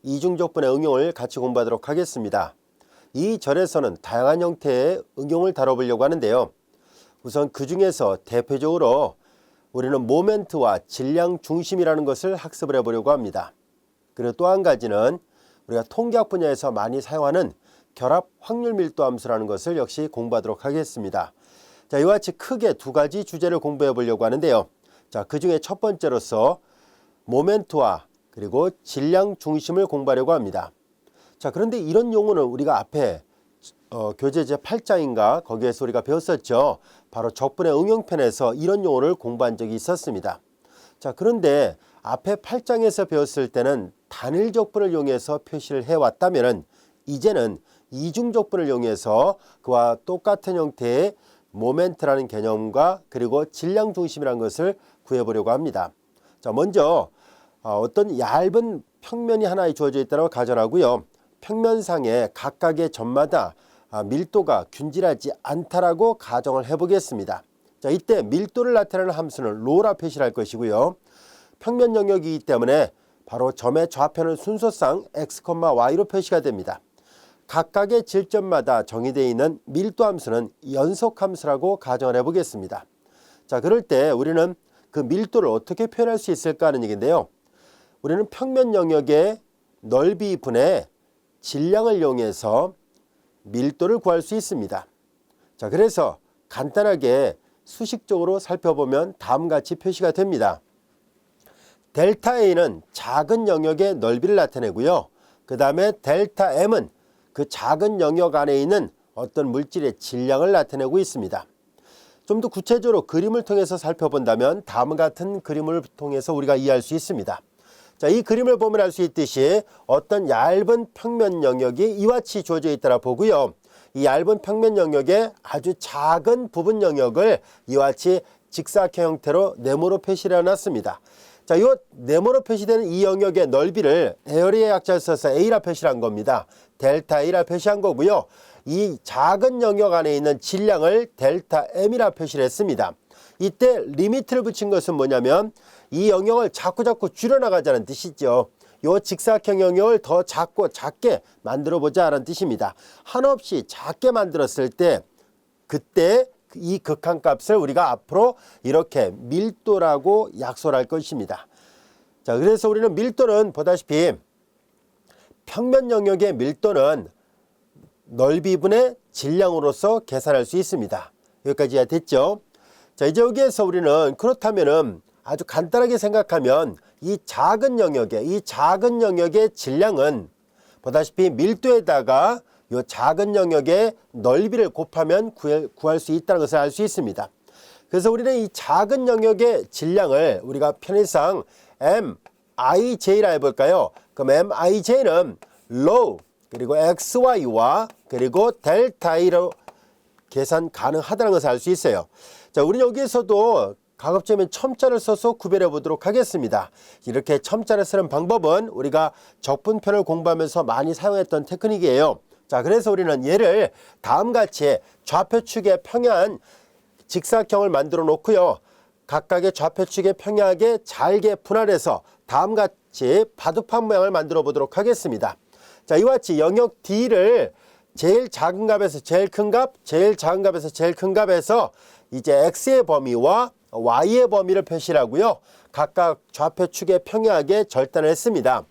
이중적분의 응용을 같이 공부하도록 하겠습니다. 이 절에서는 다양한 형태의 응용을 다뤄보려고 하는데요. 우선 그 중에서 대표적으로 우리는 모멘트와 질량 중심이라는 것을 학습을 해보려고 합니다. 그리고 또 한 가지는 우리가 통계학 분야에서 많이 사용하는 결합 확률 밀도 함수라는 것을 역시 공부하도록 하겠습니다. 자, 이와 같이 크게 두 가지 주제를 공부해 보려고 하는데요. 자, 그 중에 첫 번째로서 모멘트와 그리고 질량 중심을 공부하려고 합니다. 자, 그런데 이런 용어는 우리가 앞에 교재 제8장인가 거기에서 우리가 배웠었죠. 바로 적분의 응용편에서 이런 용어를 공부한 적이 있었습니다. 자, 그런데 앞에 8장에서 배웠을 때는 단일 적분을 이용해서 표시를 해왔다면 이제는 이중적분을 이용해서 그와 똑같은 형태의 모멘트라는 개념과 그리고 질량 중심이라는 것을 구해보려고 합니다. 자, 먼저 어떤 얇은 평면이 하나 주어져 있다고 가정하고요. 평면상의 각각의 점마다 밀도가 균질하지 않다라고 가정을 해보겠습니다. 자, 이때 밀도를 나타내는 함수는 로라 표시를 할 것이고요. 평면 영역이기 때문에 바로 점의 좌표는 순서상 x, y로 표시가 됩니다. 각각의 질점마다 정의되어 있는 밀도 함수는 연속 함수라고 가정을 해보겠습니다. 자, 그럴 때 우리는 그 밀도를 어떻게 표현할 수 있을까 하는 얘기인데요. 우리는 평면 영역의 넓이 분의 질량을 이용해서 밀도를 구할 수 있습니다. 자, 그래서 간단하게 수식적으로 살펴보면 다음과 같이 표시가 됩니다. 델타 A는 작은 영역의 넓이를 나타내고요. 그 다음에 델타 M은 그 작은 영역 안에 있는 어떤 물질의 질량을 나타내고 있습니다. 좀 더 구체적으로 그림을 통해서 살펴본다면 다음과 같은 그림을 통해서 우리가 이해할 수 있습니다. 자, 이 그림을 보면 알 수 있듯이 어떤 얇은 평면 영역이 이와 같이 주어져 있다라 보고요. 이 얇은 평면 영역의 아주 작은 부분 영역을 이와 같이 직사각형 형태로 네모로 표시를 해놨습니다. 자, 이 네모로 표시되는 이 영역의 넓이를 에어리의 약자를 써서 A라 표시를 한 겁니다. 델타 A라 표시한 거고요. 이 작은 영역 안에 있는 질량을 델타 M이라 표시를 했습니다. 이때 리미트를 붙인 것은 뭐냐면 이 영역을 자꾸 줄여나가자는 뜻이죠. 이 직사각형 영역을 더 작게 만들어 보자는 뜻입니다. 한없이 작게 만들었을 때 그때 이 극한값을 우리가 앞으로 이렇게 밀도라고 약속을 할 것입니다. 자, 그래서 우리는 밀도는 보다시피 평면 영역의 밀도는 넓이분의 질량으로서 계산할 수 있습니다. 여기까지 이해됐죠? 자, 이제 여기에서 우리는 그렇다면은 아주 간단하게 생각하면 이 작은 영역의 질량은 보다시피 밀도에다가 이 작은 영역의 넓이를 곱하면 구할 수 있다는 것을 알 수 있습니다. 그래서 우리는 이 작은 영역의 질량을 우리가 편의상 MIJ라 해볼까요? 그럼 MIJ는 low 그리고 XY와 그리고 델타 A로 계산 가능하다는 것을 알 수 있어요. 자, 우리 여기에서도 가급적이면 첨자를 써서 구별해 보도록 하겠습니다. 이렇게 첨자를 쓰는 방법은 우리가 적분편을 공부하면서 많이 사용했던 테크닉이에요. 자, 그래서 우리는 얘를 다음같이 좌표축에 평행한 직사각형을 만들어 놓고요. 각각의 좌표축에 평행하게 잘게 분할해서 다음같이 바둑판 모양을 만들어 보도록 하겠습니다. 자, 이와 같이 영역 D를 제일 작은 값에서 제일 큰 값, 제일 작은 값에서 제일 큰 값에서 이제 X의 범위와 Y의 범위를 표시를 하고요. 각각 좌표축에 평행하게 절단을 했습니다.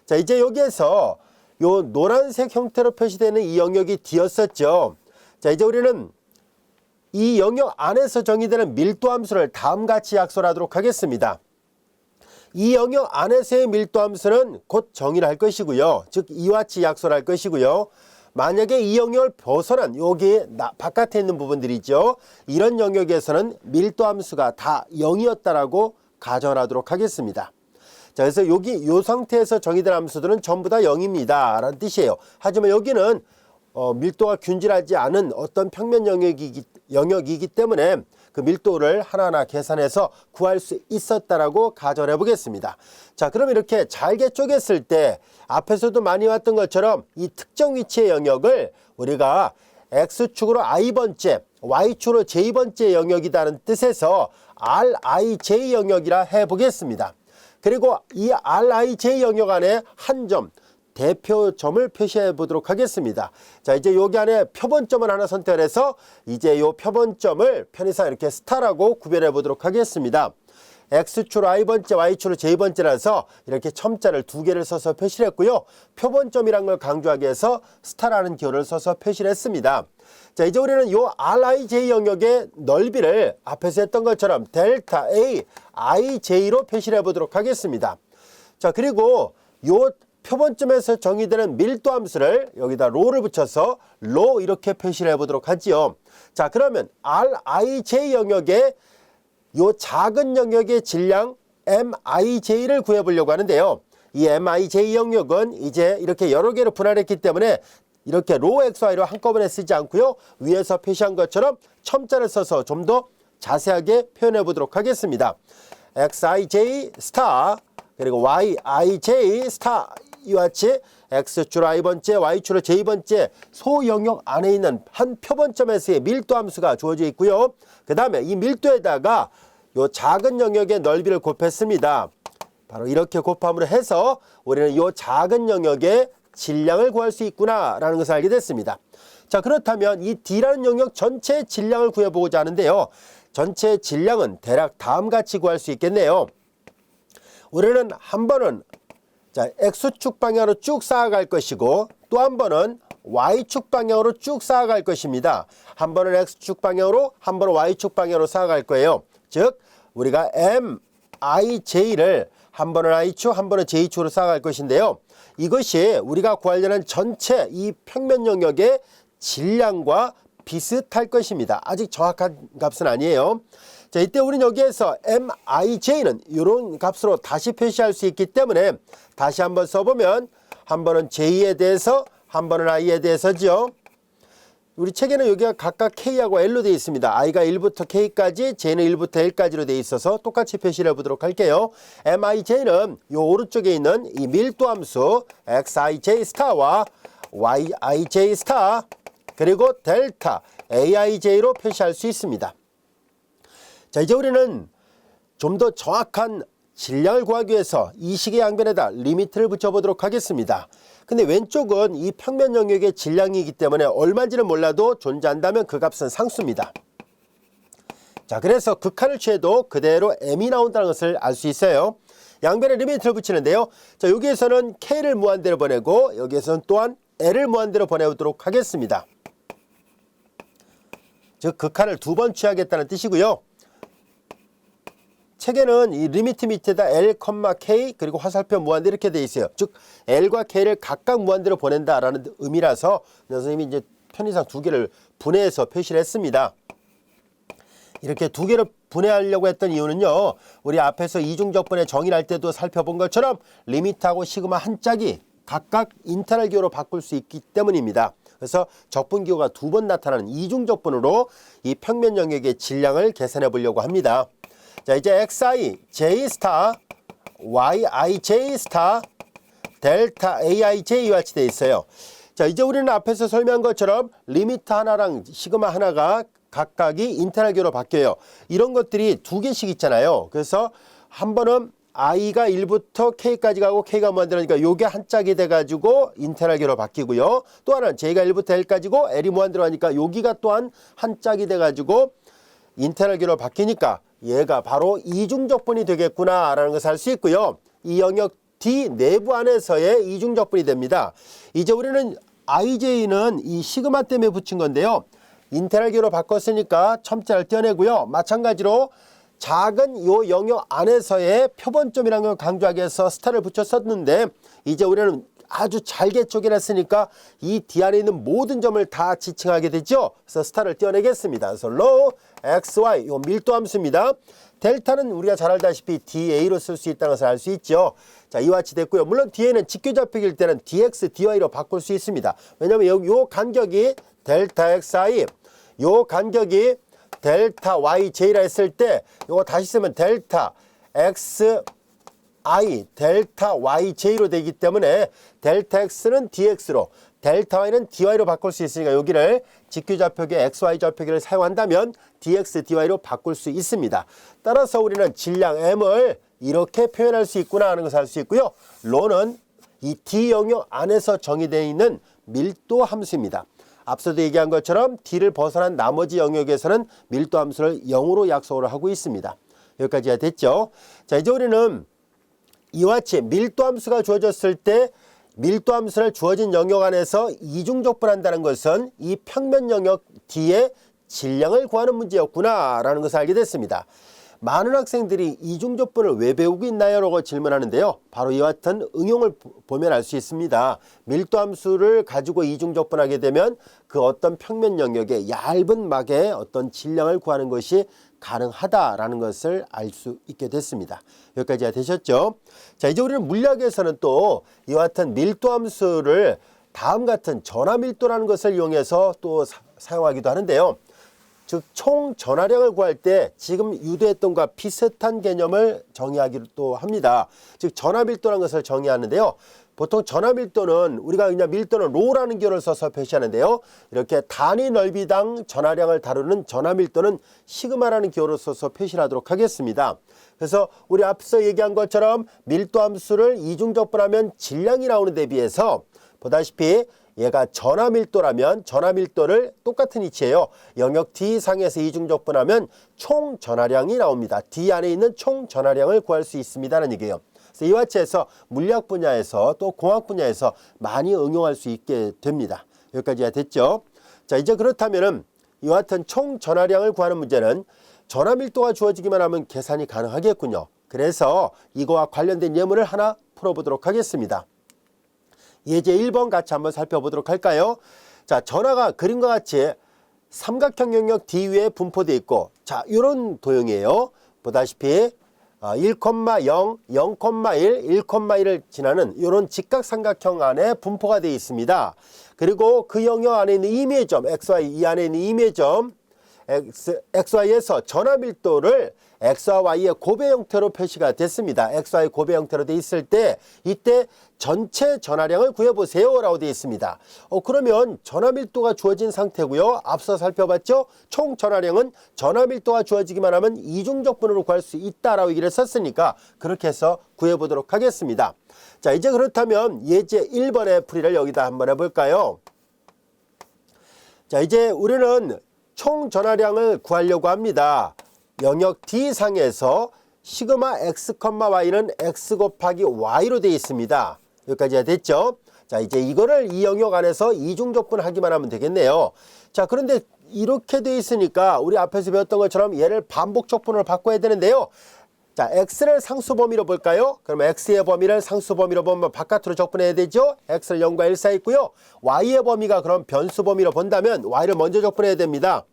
자, 이제 여기에서 요 노란색 형태로 표시되는 이 영역이 D였었죠. 자, 이제 우리는 이 영역 안에서 정의되는 밀도 함수를 다음같이 약속하도록 하겠습니다. 이 영역 안에서의 밀도 함수는 곧 정의를 할 것이고요. 즉 이와 같이 약속을 할 것이고요. 만약에 이 영역을 벗어난 여기 바깥에 있는 부분들이죠. 이런 영역에서는 밀도 함수가 다 0이었다라고 가정을 하도록 하겠습니다. 자, 그래서 여기 이 상태에서 정의된 함수들은 전부 다 0입니다 라는 뜻이에요. 하지만 여기는 밀도가 균질하지 않은 어떤 평면 영역이기 때문에 그 밀도를 하나하나 계산해서 구할 수 있었다라고 가정을 해보겠습니다. 자, 그럼 이렇게 잘게 쪼갰을 때 앞에서도 많이 왔던 것처럼 이 특정 위치의 영역을 우리가 X축으로 I번째, Y축으로 J번째 영역이라는 뜻에서 RIJ 영역이라 해보겠습니다. 그리고 이 RIJ 영역 안에 한 점, 대표점을 표시해 보도록 하겠습니다. 자, 이제 여기 안에 표본점을 하나 선택을 해서 이제 요 표본점을 편의상 이렇게 스타라고 구별해 보도록 하겠습니다. X축으로 I번째, Y축으로 J번째라서 이렇게 첨자를 두 개를 써서 표시를 했고요. 표본점이란 걸 강조하기 위해서 스타라는 기호를 써서 표시를 했습니다. 자, 이제 우리는 요 RIJ 영역의 넓이를 앞에서 했던 것처럼 델타 A, IJ로 표시를 해보도록 하겠습니다. 자, 그리고 요 표본점에서 정의되는 밀도 함수를 여기다 로를 붙여서 로 이렇게 표시를 해보도록 하지요. 자, 그러면 RIJ 영역의 요 작은 영역의 질량 MIJ를 구해보려고 하는데요. 이 MIJ 영역은 이제 이렇게 여러 개로 분할했기 때문에 이렇게 로 XY로 한꺼번에 쓰지 않고요. 위에서 표시한 것처럼 첨자를 써서 좀 더 자세하게 표현해 보도록 하겠습니다. XIJ 스타 그리고 YIJ 스타 이와 같이 X축으로 I번째, Y축으로 J번째 소영역 안에 있는 한 표본점에서의 밀도 함수가 주어져 있고요. 그 다음에 이 밀도에다가 요 작은 영역의 넓이를 곱했습니다. 바로 이렇게 곱함으로 해서 우리는 요 작은 영역의 질량을 구할 수 있구나라는 것을 알게 됐습니다. 자, 그렇다면 이 D라는 영역 전체의 질량을 구해보고자 하는데요. 전체의 질량은 대략 다음같이 구할 수 있겠네요. 우리는 한 번은 자, X축 방향으로 쭉 쌓아갈 것이고 또 한 번은 Y축 방향으로 쭉 쌓아갈 것입니다. 한 번은 X축 방향으로 한 번은 Y축 방향으로 쌓아갈 거예요. 즉 우리가 MIJ를 한 번은 I축 한 번은 J축으로 쌓아갈 것인데요. 이것이 우리가 구하려는 전체 이 평면 영역의 질량과 비슷할 것입니다. 아직 정확한 값은 아니에요. 자, 이때 우리는 여기에서 MIJ는 이런 값으로 다시 표시할 수 있기 때문에 다시 한번 써보면 한 번은 J에 대해서 한 번은 I에 대해서죠. 우리 책에는 여기가 각각 K하고 L로 되어 있습니다. I가 1부터 K까지, J는 1부터 L까지로 되어 있어서 똑같이 표시를 해보도록 할게요. MIJ는 이 오른쪽에 있는 이 밀도 함수 XIJ 스타와 YIJ 스타 그리고 델타 AIJ로 표시할 수 있습니다. 자, 이제 우리는 좀 더 정확한 질량을 구하기 위해서 이 식의 양변에다 리미트를 붙여보도록 하겠습니다. 근데 왼쪽은 이 평면 영역의 질량이기 때문에 얼마인지는 몰라도 존재한다면 그 값은 상수입니다. 자, 그래서 극한을 취해도 그대로 m이 나온다는 것을 알 수 있어요. 양변에 리미트를 붙이는데요. 자, 여기에서는 k를 무한대로 보내고 여기에서는 또한 l을 무한대로 보내도록 하겠습니다. 즉 극한을 두 번 취하겠다는 뜻이고요. 책에는 이 리미트 밑에다 L, K 그리고 화살표 무한대 이렇게 되어 있어요. 즉 L과 K를 각각 무한대로 보낸다라는 의미라서 선생님이 이제 편의상 두 개를 분해해서 표시를 했습니다. 이렇게 두 개를 분해하려고 했던 이유는요. 우리 앞에서 이중적분의 정의를 할 때도 살펴본 것처럼 리미트하고 시그마 한 짝이 각각 인터널 기호로 바꿀 수 있기 때문입니다. 그래서 적분 기호가 두 번 나타나는 이중적분으로 이 평면 영역의 질량을 계산해 보려고 합니다. 자, 이제 XIJ 스타, YIJ 스타, 델타 AIJ와 같이 되어 있어요. 자, 이제 우리는 앞에서 설명한 것처럼 리미트 하나랑 시그마 하나가 각각이 인터널 기호로 바뀌어요. 이런 것들이 두 개씩 있잖아요. 그래서 한 번은 I가 1부터 K까지 가고 K가 무한대로니까 요게 한 짝이 돼가지고 인터널 기호로 바뀌고요. 또 하나는 J가 1부터 L까지고 L이 무한대로 하니까 여기가 또한 한 짝이 돼가지고 인터널 기호로 바뀌니까 얘가 바로 이중적분이 되겠구나라는 것을 알 수 있고요. 이 영역 D 내부 안에서의 이중적분이 됩니다. 이제 우리는 IJ는 이 시그마 때문에 붙인 건데요. 인터널 기호로 바꿨으니까 첨자를 떼어내고요. 마찬가지로 작은 요 영역 안에서의 표본점이라는 걸 강조하기 위해서 스타를 붙였었는데 이제 우리는 아주 잘게 쪼개놨으니까 이 D 안에 있는 모든 점을 다 지칭하게 되죠. 그래서 스타를 떼어내겠습니다. 그래서 로 XY 요 밀도 함수입니다. 델타는 우리가 잘 알다시피 DA로 쓸 수 있다는 것을 알 수 있죠. 자, 이와 같이 됐고요. 물론 뒤에는 직교좌표일 때는 DX, DY로 바꿀 수 있습니다. 왜냐하면 요 간격이 델타 XI, 요 간격이 델타 YJ라 했을 때 요거 다시 쓰면 델타 XI, 델타 YJ로 되기 때문에 델타 X는 DX로 델타 Y는 DY로 바꿀 수 있으니까 여기를 직교좌표기 XY 좌표기를 사용한다면 DX, DY로 바꿀 수 있습니다. 따라서 우리는 질량 M을 이렇게 표현할 수 있구나 하는 것을 알 수 있고요. 로는 이 D 영역 안에서 정의되어 있는 밀도 함수입니다. 앞서도 얘기한 것처럼 D를 벗어난 나머지 영역에서는 밀도 함수를 0으로 약속을 하고 있습니다. 여기까지가 됐죠. 자, 이제 우리는 이와 같이 밀도 함수가 주어졌을 때 밀도 함수를 주어진 영역 안에서 이중적분한다는 것은 이 평면 영역 D의 질량을 구하는 문제였구나 라는 것을 알게 됐습니다. 많은 학생들이 이중적분을 왜 배우고 있나요? 라고 질문하는데요. 바로 이와 같은 응용을 보면 알 수 있습니다. 밀도 함수를 가지고 이중적분하게 되면 그 어떤 평면 영역의 얇은 막의 어떤 질량을 구하는 것이 가능하다라는 것을 알 수 있게 됐습니다. 여기까지가 되셨죠? 자, 이제 우리는 물리학에서는 또 이와 같은 밀도 함수를 다음 같은 전하밀도라는 것을 이용해서 또 사용하기도 하는데요. 즉 총 전하량을 구할 때 지금 유도했던 것과 비슷한 개념을 정의하기도 또 합니다. 즉 전하밀도라는 것을 정의하는데요. 보통 전하밀도는 우리가 그냥 밀도는 로라는 기호를 써서 표시하는데요. 이렇게 단위 넓이당 전하량을 다루는 전하밀도는 시그마라는 기호를 써서 표시를 하도록 하겠습니다. 그래서 우리 앞서 얘기한 것처럼 밀도 함수를 이중적분하면 질량이 나오는 데 비해서 보다시피 얘가 전하밀도라면 전하밀도를 똑같은 위치에요. 영역 D 이상에서 이중적분하면 총 전하량이 나옵니다. D 안에 있는 총 전하량을 구할 수 있습니다라는 얘기예요. 그래서 이와 같이 해서 물리학 분야에서 또 공학 분야에서 많이 응용할 수 있게 됩니다. 여기까지가 됐죠. 자, 이제 그렇다면은 이와 같은 총 전하량을 구하는 문제는 전하밀도가 주어지기만 하면 계산이 가능하겠군요. 그래서 이거와 관련된 예문을 하나 풀어보도록 하겠습니다. 예제 1번 같이 한번 살펴보도록 할까요? 자, 전하가 그림과 같이 삼각형 영역 D 위에 분포되어 있고, 자, 이런 도형이에요. 보다시피 1,0, 0,1, 1,1을 지나는 이런 직각삼각형 안에 분포가 되어 있습니다. 그리고 그 영역 안에 있는 임의점, XY 이 안에 있는 임의점 XY에서 전하밀도를 X와 Y의 고배 형태로 표시가 됐습니다. XY 고배 형태로 되어 있을 때 이때 전체 전하량을 구해보세요 라고 되어 있습니다. 그러면 전하밀도가 주어진 상태고요. 앞서 살펴봤죠. 총 전하량은 전하밀도가 주어지기만 하면 이중적분으로 구할 수 있다라고 얘기를 썼으니까 그렇게 해서 구해보도록 하겠습니다. 자, 이제 그렇다면 예제 1번의 풀이를 여기다 한번 해볼까요? 자, 이제 우리는 총 전하량을 구하려고 합니다. 영역 D상에서 시그마 X, Y는 X 곱하기 Y로 되어 있습니다. 여기까지가 됐죠? 자, 이제 이거를 이 영역 안에서 이중적분 하기만 하면 되겠네요. 자, 그런데 이렇게 되어 있으니까 우리 앞에서 배웠던 것처럼 얘를 반복적분으로 바꿔야 되는데요. 자, X를 상수 범위로 볼까요? 그러면 X의 범위를 상수 범위로 보면 바깥으로 적분해야 되죠? X를 0과 1 사이 있고요. Y의 범위가 그럼 변수 범위로 본다면 Y를 먼저 적분해야 됩니다.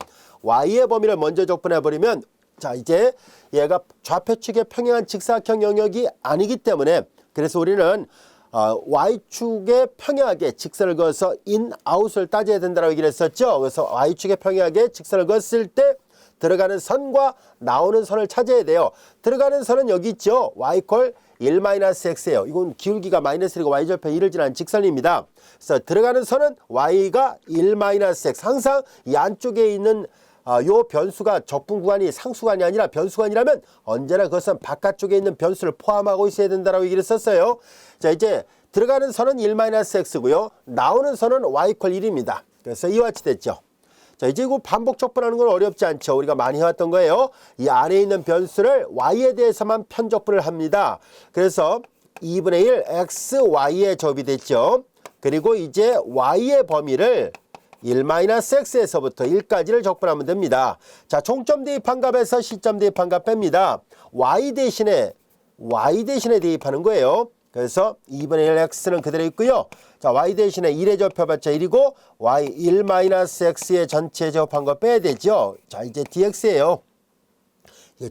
Y의 범위를 먼저 적분해버리면 자, 이제 얘가 좌표측에 평행한 직사각형 영역이 아니기 때문에 그래서 우리는 Y축에 평행하게 직선을 그어서 인, 아웃을 따져야 된다고 얘기를 했었죠. 그래서 Y축에 평행하게 직선을 그었을 때 들어가는 선과 나오는 선을 찾아야 돼요. 들어가는 선은 여기 있죠. Y 콜 1-x예요. 이건 기울기가 마이너스 1이고 Y절편 1을 지나는 직선입니다. 그래서 들어가는 선은 Y가 1-x. 항상 이 안쪽에 있는 요 변수가 적분 구간이 상수간이 아니라 변수간이라면 언제나 그것은 바깥쪽에 있는 변수를 포함하고 있어야 된다라고 얘기를 썼어요. 자, 이제 들어가는 선은 1-x고요. 나오는 선은 y 콜 1입니다. 그래서 이와 같이 됐죠. 자, 이제 이거 반복 적분하는 건 어렵지 않죠. 우리가 많이 해왔던 거예요. 이 안에 있는 변수를 y에 대해서만 편적분을 합니다. 그래서 2분의 1 x, y의 접이 됐죠. 그리고 이제 y의 범위를 1-x에서부터 1까지를 적분하면 됩니다. 자, 종점 대입한 값에서 시점 대입한 값 뺍니다. y 대신에 대입하는 거예요. 그래서 2분의 1 x는 그대로 있고요. 자, y 대신에 1에 접혀봤자 1이고 y 1-x의 전체에 접한 거 빼야 되죠. 자, 이제 dx예요.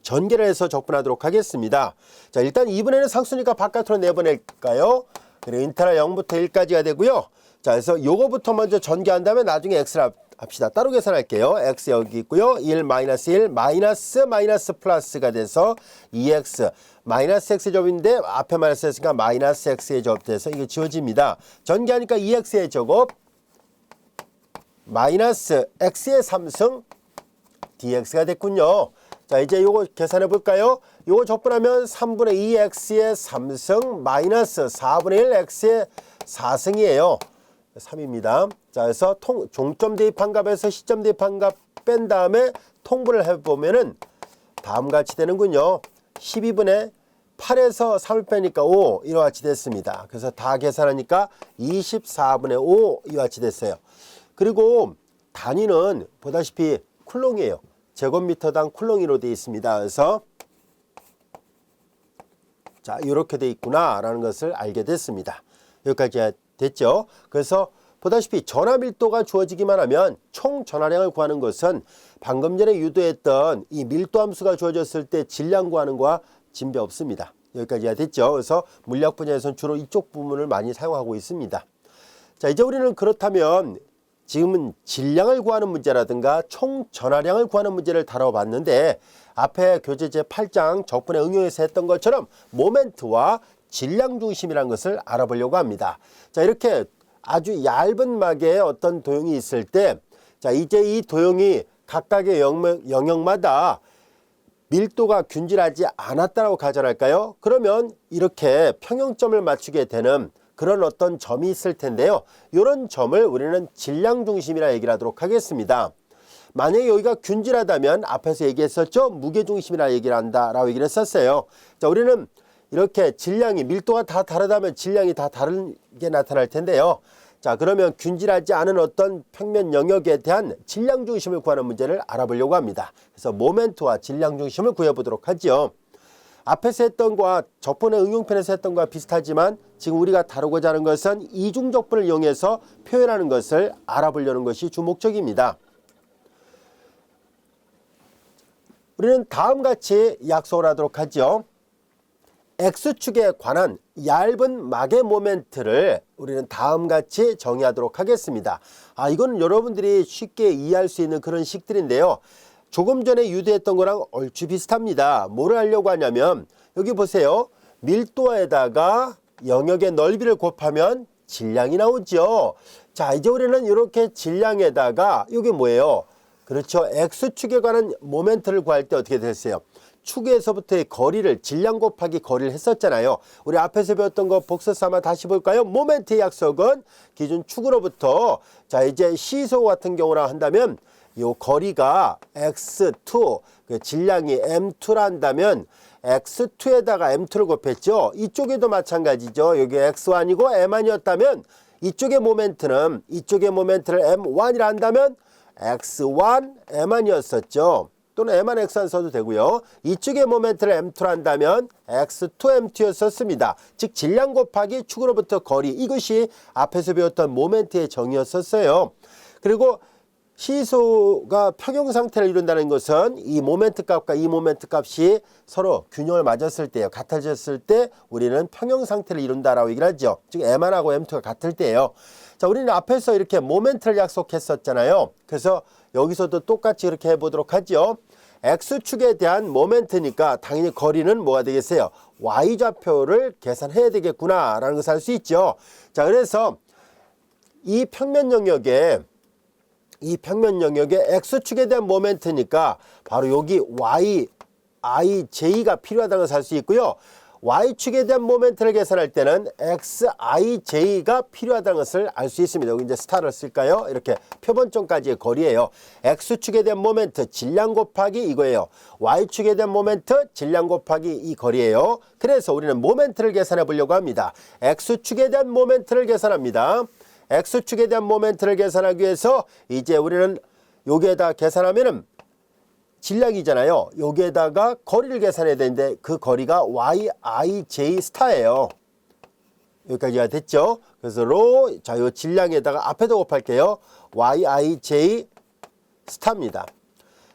전개를 해서 적분하도록 하겠습니다. 자, 일단 2분의 1은 상수니까 바깥으로 내보낼까요? 그리고 인테그랄 0부터 1까지가 되고요. 자, 그래서 요거부터 먼저 전개한 다음에 나중에 x를 합시다. 따로 계산할게요. x 여기 있고요. 1-1 마이너스 플러스가 돼서 2x 마이너스 x 제곱인데 앞에 마이너스 했으니까 마이너스 x의 제곱돼서 이게 지워집니다. 전개하니까 2x의 제곱 마이너스 x의 3승 dx가 됐군요. 자, 이제 요거 계산해 볼까요? 요거 적분하면 3분의 2x의 3승 마이너스 4분의 1 x의 4승이에요. 3입니다. 자, 그래서 종점 대입한 값에서 시점 대입한 값 뺀 다음에 통분을 해보면은 다음같이 되는군요. 12분의 8에서 3을 빼니까 5 이와 같이 됐습니다. 그래서 다 계산하니까 24분의 5 이와 같이 됐어요. 그리고 단위는 보다시피 쿨롱이에요. 제곱미터당 쿨롱이로 되어 있습니다. 그래서 자, 이렇게 되어 있구나 라는 것을 알게 됐습니다. 여기까지 됐죠. 그래서 보다시피 전하 밀도가 주어지기만 하면 총 전하량을 구하는 것은 방금 전에 유도했던 이 밀도 함수가 주어졌을 때 질량 구하는 거와 진배 없습니다. 여기까지가 됐죠. 그래서 물리학 분야에서는 주로 이쪽 부분을 많이 사용하고 있습니다. 자, 이제 우리는 그렇다면 지금은 질량을 구하는 문제라든가 총 전하량을 구하는 문제를 다뤄봤는데 앞에 교재 제8장 적분에 응용해서 했던 것처럼 모멘트와 질량 중심이라는 것을 알아보려고 합니다. 자, 이렇게 아주 얇은 막에 어떤 도형이 있을 때, 자, 이제 이 도형이 각각의 영역마다 밀도가 균질하지 않았다고 가정할까요? 그러면 이렇게 평형점을 맞추게 되는 그런 어떤 점이 있을 텐데요. 이런 점을 우리는 질량 중심이라 얘기를 하도록 하겠습니다. 만약에 여기가 균질하다면 앞에서 얘기했었죠. 무게중심이라 얘기를 한다라고 얘기를 했었어요. 자, 우리는 이렇게 질량이 밀도가 다 다르다면 질량이 다 다르게 나타날 텐데요. 자, 그러면 균질하지 않은 어떤 평면 영역에 대한 질량 중심을 구하는 문제를 알아보려고 합니다. 그래서 모멘트와 질량 중심을 구해보도록 하죠. 앞에서 했던 거와 적분의 응용편에서 했던 거와 비슷하지만 지금 우리가 다루고자 하는 것은 이중적분을 이용해서 표현하는 것을 알아보려는 것이 주목적입니다. 우리는 다음같이 약속을 하도록 하죠. X축에 관한 얇은 막의 모멘트를 우리는 다음같이 정의하도록 하겠습니다. 이건 여러분들이 쉽게 이해할 수 있는 그런 식들인데요. 조금 전에 유도했던 거랑 얼추 비슷합니다. 뭐를 하려고 하냐면 여기 보세요. 밀도에다가 영역의 넓이를 곱하면 질량이 나오죠. 자, 이제 우리는 이렇게 질량에다가 이게 뭐예요? 그렇죠. X축에 관한 모멘트를 구할 때 어떻게 됐어요? 축에서부터의 거리를 질량 곱하기 거리를 했었잖아요. 우리 앞에서 배웠던 거 복습 삼아 다시 볼까요? 모멘트의 약속은 기준 축으로부터 자, 이제 시소 같은 경우라 한다면 요 거리가 x2 그 질량이 m2라 한다면 x2에다가 m2를 곱했죠. 이쪽에도 마찬가지죠. 여기 x1이고 m1이었다면 이쪽의 모멘트를 m1이라 한다면 x1 m1이었었죠. 또는 m1 x1 써도 되고요. 이쪽의 모멘트를 m2로 한다면 x2 m2였었습니다. 즉 질량 곱하기 축으로부터 거리, 이것이 앞에서 배웠던 모멘트의 정의였었어요. 그리고 시소가 평형 상태를 이룬다는 것은 이 모멘트 값과 이 모멘트 값이 서로 균형을 맞았을 때요. 같아졌을 때 우리는 평형 상태를 이룬다라고 얘기를 하죠. 즉 m1하고 m2가 같을 때예요. 자, 우리는 앞에서 이렇게 모멘트를 약속했었잖아요. 그래서 여기서도 똑같이 이렇게 해보도록 하죠. X축에 대한 모멘트니까 당연히 거리는 뭐가 되겠어요? Y좌표를 계산해야 되겠구나 라는 것을 알 수 있죠. 자, 그래서 이 평면 영역에 X축에 대한 모멘트니까 바로 여기 YIJ가 필요하다는 것을 알 수 있고요. Y축에 대한 모멘트를 계산할 때는 XIJ가 필요하다는 것을 알 수 있습니다. 여기 이제 스타를 쓸까요? 이렇게 표본점까지의 거리예요. X축에 대한 모멘트 질량 곱하기 이거예요. Y축에 대한 모멘트 질량 곱하기 이 거리예요. 그래서 우리는 모멘트를 계산해 보려고 합니다. X축에 대한 모멘트를 계산합니다. X축에 대한 모멘트를 계산하기 위해서 이제 우리는 여기에다 계산하면은 질량이잖아요. 여기에다가 거리를 계산해야 되는데 그 거리가 YIJ 스타예요. 여기까지가 됐죠. 그래서 자, 요 질량에다가 앞에다 곱할게요. YIJ 스타입니다.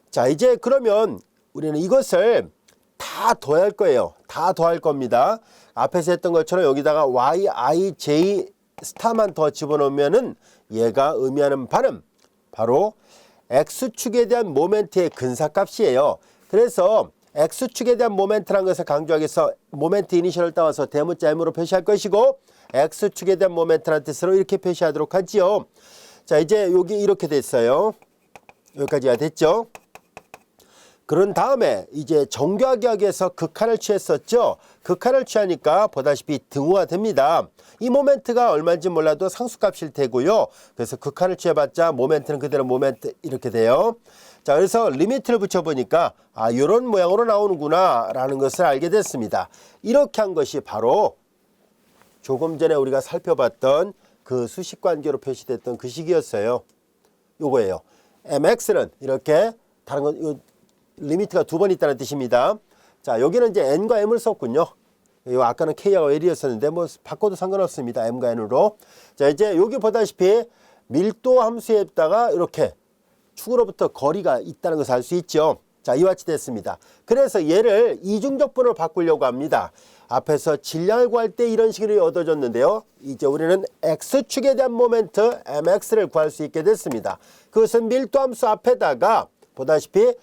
자, 이제 그러면 우리는 이것을 다 더할 거예요. 다 더할 겁니다. 앞에서 했던 것처럼 여기다가 YIJ 스타만 더 집어넣으면은 얘가 의미하는 바는 바로 X축에 대한 모멘트의 근사값이에요. 그래서 X축에 대한 모멘트라는 것을 강조하기 위해서 모멘트 이니셜을 따와서 대문자 M으로 표시할 것이고 X축에 대한 모멘트라는 뜻으로 이렇게 표시하도록 하지요. 자, 이제 여기 이렇게 됐어요. 여기까지가 됐죠. 그런 다음에 이제 정교하기에서 극한을 취했었죠. 극한을 취하니까 보다시피 등호가 됩니다. 이 모멘트가 얼마인지 몰라도 상수값일 테고요. 그래서 극한을 취해봤자 모멘트는 그대로 모멘트 이렇게 돼요. 자, 그래서 리미트를 붙여보니까 이런 모양으로 나오는구나 라는 것을 알게 됐습니다. 이렇게 한 것이 바로 조금 전에 우리가 살펴봤던 그 수식관계로 표시됐던 그 식이었어요. 요거예요. mx는 이렇게 다른 건 리미트가 두 번 있다는 뜻입니다. 자, 여기는 이제 n과 m을 썼군요. 요 아까는 k하고 l이었었는데 뭐 바꿔도 상관없습니다. m과 n으로. 자, 이제 여기 보다시피 밀도 함수에다가 이렇게 축으로부터 거리가 있다는 것을 알 수 있죠. 자, 이와 같이 됐습니다. 그래서 얘를 이중적분으로 바꾸려고 합니다. 앞에서 질량을 구할 때 이런 식으로 얻어졌는데요. 이제 우리는 x축에 대한 모멘트 mx를 구할 수 있게 됐습니다. 그것은 밀도함수 앞에다가 보다시피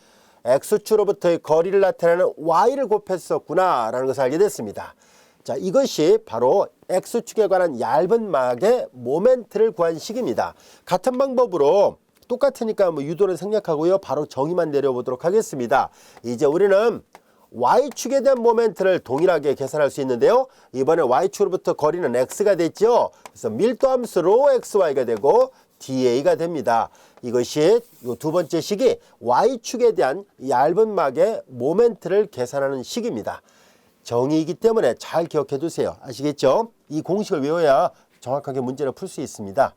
x축으로부터의 거리를 나타내는 y를 곱했었구나 라는 것을 알게 됐습니다. 자, 이것이 바로 x축에 관한 얇은 막의 모멘트를 구한 식입니다. 같은 방법으로 똑같으니까 뭐 유도는 생략하고요. 바로 정의만 내려보도록 하겠습니다. 이제 우리는 y축에 대한 모멘트를 동일하게 계산할 수 있는데요. 이번에 y축으로부터 거리는 x가 됐죠. 그래서 밀도함수 rho xy가 되고 da가 됩니다. 이것이 이 두 번째 식이 y축에 대한 얇은 막의 모멘트를 계산하는 식입니다. 정의이기 때문에 잘 기억해 두세요. 아시겠죠? 이 공식을 외워야 정확하게 문제를 풀 수 있습니다.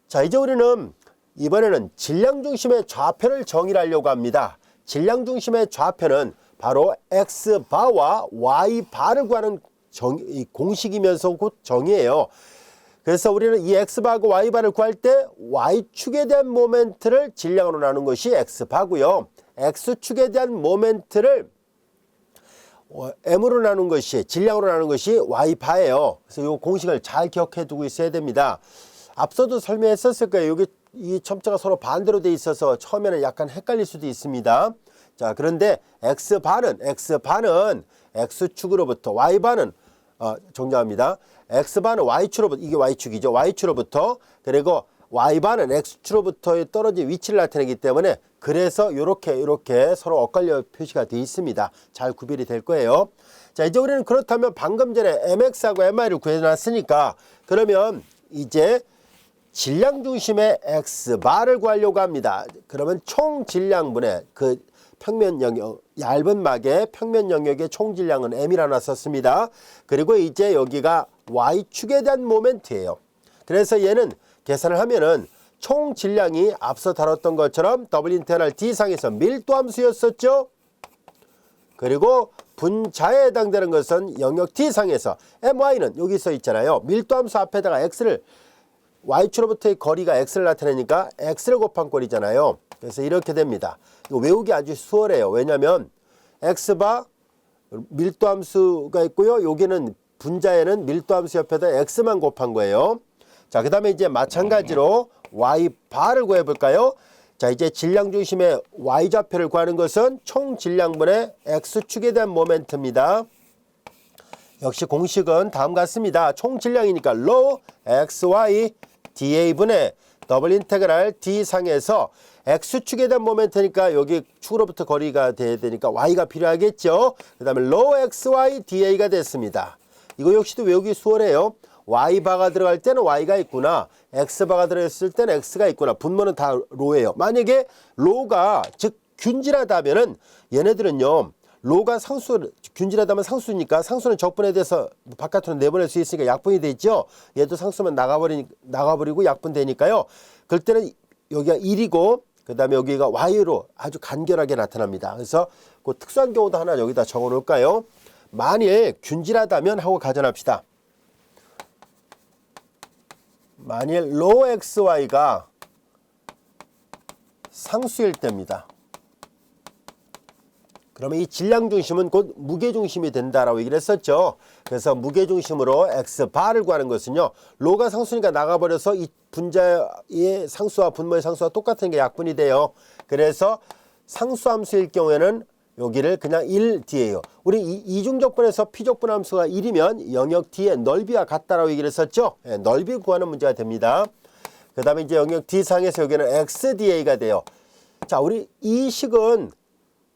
자, 이제 우리는 이번에는 질량 중심의 좌표를 정의하려고 합니다. 질량 중심의 좌표는 바로 x바와 y바를 구하는 공식이면서 곧 정의예요. 그래서 우리는 이 x바하고 y바를 구할 때 y축에 대한 모멘트를 질량으로 나눈 것이 x바고요. x축에 대한 모멘트를 m으로 나눈 것이 질량으로 나눈 것이 y바예요. 그래서 이 공식을 잘 기억해 두고 있어야 됩니다. 앞서도 설명했었을 거예요. 여기 이 첨자가 서로 반대로 돼 있어서 처음에는 약간 헷갈릴 수도 있습니다. 자, 그런데 x바는 x축으로부터 y바는 정리합니다. x바는 y축으로부터 이게 y축이죠. y축으로부터 그리고 y바는 x축으로부터의 떨어진 위치를 나타내기 때문에 그래서 이렇게 서로 엇갈려 표시가 되어 있습니다. 잘 구별이 될 거예요. 자, 이제 우리는 그렇다면 방금 전에 mx하고 mi를 구해놨으니까 그러면 이제 질량 중심의 x바를 구하려고 합니다. 그러면 총 질량분의 그 평면 영역, 얇은 막의 평면 영역의 총 질량은 m이라 놨었습니다. 그리고 이제 여기가 y축에 대한 모멘트예요. 그래서 얘는 계산을 하면은 총 질량이 앞서 다뤘던 것처럼 더블 인테그랄 d상에서 밀도 함수였었죠. 그리고 분자에 해당되는 것은 영역 d상에서 my는 여기 써 있잖아요. 밀도 함수 앞에다가 x를 y축으로부터의 거리가 x를 나타내니까 x를 곱한 꼴이잖아요. 그래서 이렇게 됩니다. 이거 외우기 아주 수월해요. 왜냐하면 x바 밀도함수가 있고요. 여기는 분자에는 밀도함수 옆에다 x만 곱한 거예요. 자, 그 다음에 이제 마찬가지로 y바를 구해볼까요? 자, 이제 질량 중심의 y좌표를 구하는 것은 총 질량분의 x축에 대한 모멘트입니다. 역시 공식은 다음 같습니다. 총 질량이니까 rho xy da분의 더블 인테그랄 d상에서 x축에 대한 모멘트니까 여기 축으로부터 거리가 돼야 되니까 y가 필요하겠죠. 그 다음에 rho xy da가 됐습니다. 이거 역시도 외우기 수월해요. y바가 들어갈 때는 y가 있구나. x바가 들어갔을 때는 x가 있구나. 분모는 다 rho예요. 만약에 rho가 즉 균질하다면은 얘네들은요. rho가 균질하다면 상수니까 상수는 적분에 대해서 바깥으로 내보낼 수 있으니까 약분이 되죠. 얘도 상수면 나가버리고 약분 되니까요. 그럴 때는 여기가 1이고 그 다음에 여기가 y로 아주 간결하게 나타납니다. 그래서 그 특수한 경우도 하나 여기다 적어 놓을까요? 만일 균질하다면 하고 가정합시다. 만일 rho xy가 상수일 때입니다. 그러면 이 질량 중심은 곧 무게 중심이 된다라고 얘기를 했었죠. 그래서 무게 중심으로 x바를 구하는 것은요. rho가 상수니까 나가버려서 이 분자의 상수와 분모의 상수와 똑같은 게 약분이 돼요. 그래서 상수함수일 경우에는 여기를 그냥 1d예요. 우리 이중적분에서 p적분 함수가 1이면 영역 d의 넓이와 같다라고 얘기를 했었죠. 네, 넓이 구하는 문제가 됩니다. 그 다음에 이제 영역 d상에서 여기는 xda가 돼요. 자, 우리 이 식은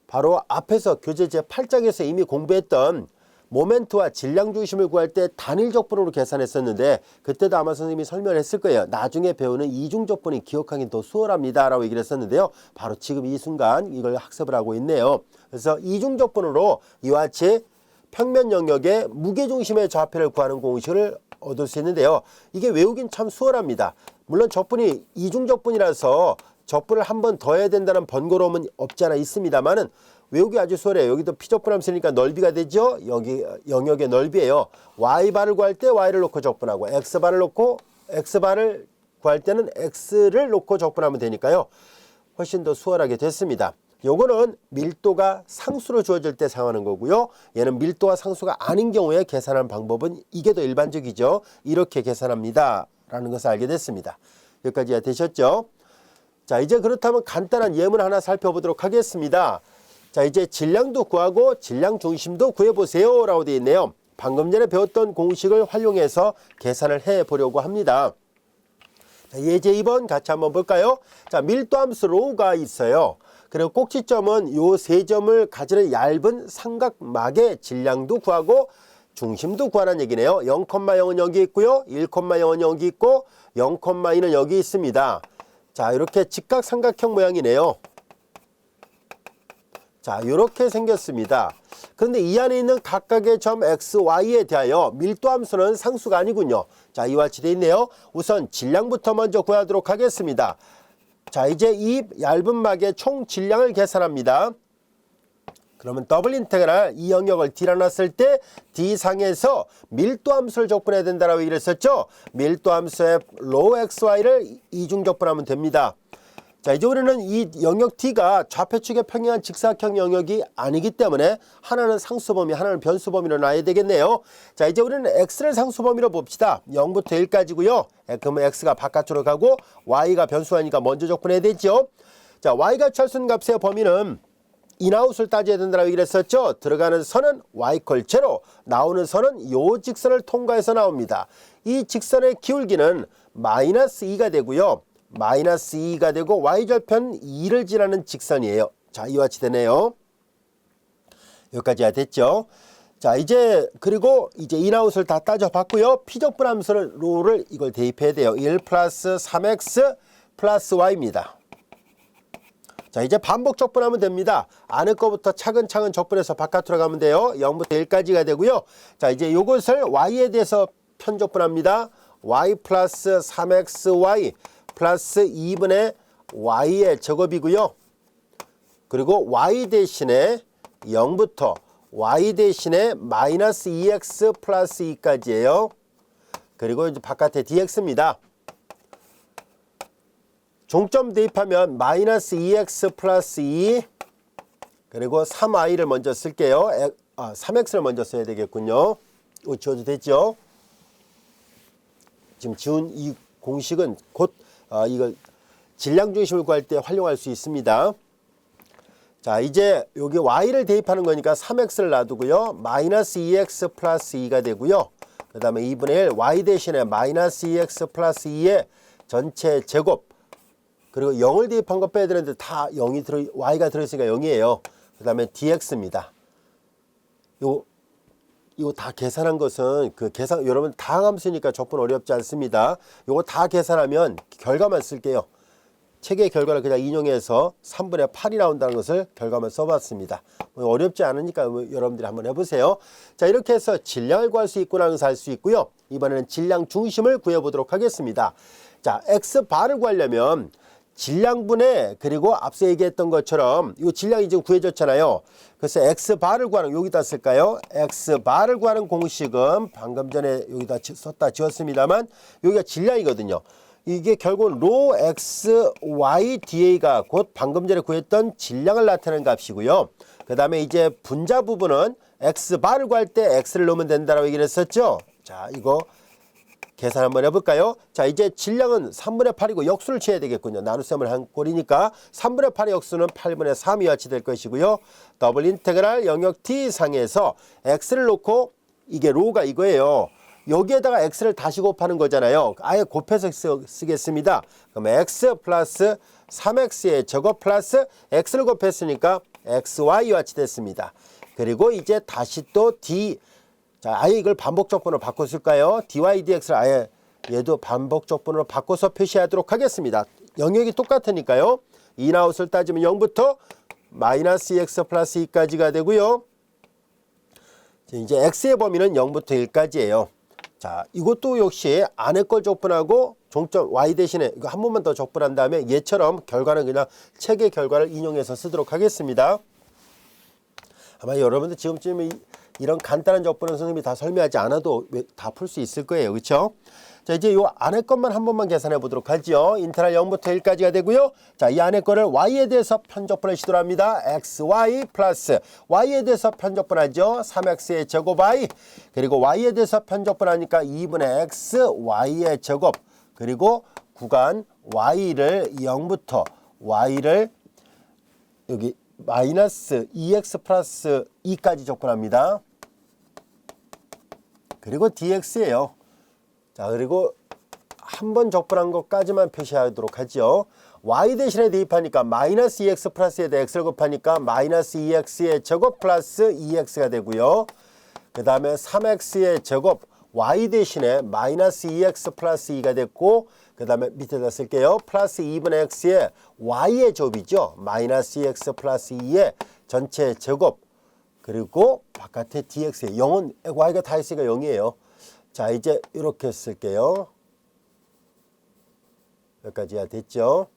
바로 앞에서 교재 제8장에서 이미 공부했던 모멘트와 질량 중심을 구할 때 단일적분으로 계산했었는데 그때도 아마 선생님이 설명을 했을 거예요. 나중에 배우는 이중적분이 기억하기 더 수월합니다 라고 얘기를 했었는데요. 바로 지금 이 순간 이걸 학습을 하고 있네요. 그래서 이중적분으로 이와 같이 평면 영역의 무게중심의 좌표를 구하는 공식을 얻을 수 있는데요. 이게 외우긴 참 수월합니다. 물론 적분이 이중적분이라서 적분을 한 번 더 해야 된다는 번거로움은 없지 않아 있습니다만은 외우기 아주 수월해요. 여기도 피적분함 쓰니까 넓이가 되죠. 여기 영역의 넓이에요. y바를 구할 때 y를 놓고 적분하고 x바를 놓고 x바를 구할 때는 x를 놓고 적분하면 되니까요. 훨씬 더 수월하게 됐습니다. 요거는 밀도가 상수로 주어질 때 사용하는 거고요. 얘는 밀도가 상수가 아닌 경우에 계산하는 방법은 이게 더 일반적이죠. 이렇게 계산합니다 라는 것을 알게 됐습니다. 여기까지가 되셨죠? 자, 이제 그렇다면 간단한 예문 하나 살펴보도록 하겠습니다. 자, 이제 질량도 구하고 질량 중심도 구해보세요 라고 되어 있네요. 방금 전에 배웠던 공식을 활용해서 계산을 해보려고 합니다. 자, 예제 2번 같이 한번 볼까요? 자, 밀도함수 로우가 있어요. 그리고 꼭지점은 요 세 점을 가지는 얇은 삼각막의 질량도 구하고 중심도 구하라는 얘기네요. 0,0은 여기 있고요. 1,0은 여기 있고 0,2는 여기 있습니다. 자, 이렇게 직각삼각형 모양이네요. 자, 이렇게 생겼습니다. 그런데 이 안에 있는 각각의 점 x, y에 대하여 밀도함수는 상수가 아니군요. 자, 이와 같이 되어 있네요. 우선 질량부터 먼저 구하도록 하겠습니다. 자, 이제 이 얇은 막의 총 질량을 계산합니다. 그러면 더블 인테그랄 이 영역을 D라 놨을 때 D상에서 밀도함수를 적분해야 된다라고 얘기를 했었죠. 밀도함수의 로우 XY를 이중적분하면 됩니다. 자, 이제 우리는 이 영역 D가 좌표축에 평행한 직사각형 영역이 아니기 때문에 하나는 상수범위, 하나는 변수범위로 놔야 되겠네요. 자, 이제 우리는 X를 상수범위로 봅시다. 0부터 1까지고요. 그러면 X가 바깥으로 가고 Y가 변수하니까 먼저 적분해야 되죠. 자, Y가 취할 값의 범위는 인아웃을 따져야 된다고 얘기를 했었죠. 들어가는 선은 y 콜 제로, 나오는 선은 요 직선을 통과해서 나옵니다. 이 직선의 기울기는 마이너스 2가 되고요. 마이너스 2가 되고 y절편 2를 지나는 직선이에요. 자, 이와 같이 되네요. 여기까지가 됐죠. 자, 이제 그리고 이제 인아웃을 다 따져봤고요. 피적분함수를 이걸 대입해야 돼요. 1 플러스 3x 플러스 y입니다. 자, 이제 반복 적분하면 됩니다. 안에 거부터 차근차근 적분해서 바깥으로 가면 돼요. 0부터 1까지가 되고요. 자, 이제 요것을 y에 대해서 편적분합니다. y 플러스 3xy 플러스 2분의 y의 제곱이고요. 그리고 y 대신에 0부터 y 대신에 마이너스 2x 플러스 2까지예요. 그리고 이제 바깥에 dx입니다. 종점 대입하면 마이너스 2x 플러스 2 그리고 3y를 먼저 쓸게요. 3x를 먼저 써야 되겠군요. 이거 지워도 되죠? 지금 지운 이 공식은 곧 이걸 질량 중심을 구할 때 활용할 수 있습니다. 자, 이제 여기 y를 대입하는 거니까 3x를 놔두고요. 마이너스 2x 플러스 2가 되고요. 그 다음에 2분의 1 y 대신에 마이너스 2x 플러스 2의 전체 제곱 그리고 0을 대입한 거 빼야 되는데 다 y가 들어있으니까 0이에요. 그 다음에 dx입니다. 이거 다 계산한 것은 여러분 다항함수니까 적분 어렵지 않습니다. 이거 다 계산하면 결과만 쓸게요. 책의 결과를 그냥 인용해서 3분의 8이 나온다는 것을 결과만 써봤습니다. 어렵지 않으니까 여러분들이 한번 해보세요. 자, 이렇게 해서 질량을 구할 수 있구나 하는 것을 알 수 있고요. 이번에는 질량 중심을 구해보도록 하겠습니다. 자, x바를 구하려면 질량분의 그리고 앞서 얘기했던 것처럼 이 질량이 지금 구해졌잖아요. 그래서 x바를 구하는 여기다 쓸까요? x바를 구하는 공식은 방금 전에 여기다 썼다 지웠습니다만 여기가 질량이거든요. 이게 결국 로 x, y, da가 곧 방금 전에 구했던 질량을 나타내는 값이고요. 그 다음에 이제 분자 부분은 x바를 구할 때 x를 넣으면 된다라고 얘기를 했었죠. 자, 이거 계산 한번 해볼까요? 자, 이제 질량은 3분의 8이고 역수를 취해야 되겠군요. 나눗셈을 한 꼴이니까 3분의 8의 역수는 8분의 3이 같이 될 것이고요. 더블 인테그랄 영역 t 상에서 x를 놓고 이게 로우가 이거예요. 여기에다가 x를 다시 곱하는 거잖아요. 아예 곱해서 쓰겠습니다. 그럼 x 플러스 3x의 제곱 플러스 x를 곱했으니까 xy와 같이 됐습니다. 그리고 이제 다시 또 d, 자, 아예 이걸 반복 적분으로 바꿨을까요? dy dx를 아예 얘도 반복 적분으로 바꿔서 표시하도록 하겠습니다. 영역이 똑같으니까요. 인아웃을 따지면 0부터 마이너스 2x 플러스 2까지가 되고요. 이제 x의 범위는 0부터 1까지예요. 자, 이것도 역시 안에 걸 적분하고 종점 y 대신에 이거 한 번만 더 적분한 다음에 얘처럼 결과는 그냥 책의 결과를 인용해서 쓰도록 하겠습니다. 아마 여러분들 지금쯤에 이런 간단한 적분은 선생님이 다 설명하지 않아도 다 풀 수 있을 거예요. 그렇죠? 자, 이제 요 안에 것만 한 번만 계산해 보도록 하죠. 인테그랄 0부터 1까지가 되고요. 자, 이 안에 거를 y에 대해서 편적분을 시도합니다. xy 플러스 y에 대해서 편적분하죠. 3x의 제곱 y. 그리고 y에 대해서 편적분하니까 2분의 x y의 제곱. 그리고 구간 y를 0부터 y를 여기 마이너스 2x 플러스 2까지 적분합니다. 그리고 dx예요. 자, 그리고 한 번 적분한 것까지만 표시하도록 하죠. y 대신에 대입하니까 마이너스 2x 플러스에다 x를 곱하니까 마이너스 2x의 제곱 플러스 2x가 되고요. 그 다음에 3x의 제곱 y 대신에 마이너스 2x 플러스 2가 됐고, 그 다음에 밑에다 쓸게요. 플러스 2분의 x의 y의 제곱이죠. 마이너스 2x 플러스 2의 전체 제곱. 그리고 바깥에 dx의 0은 y가 다 있으니까 0이에요. 자, 이제 이렇게 쓸게요. 여기까지야 됐죠?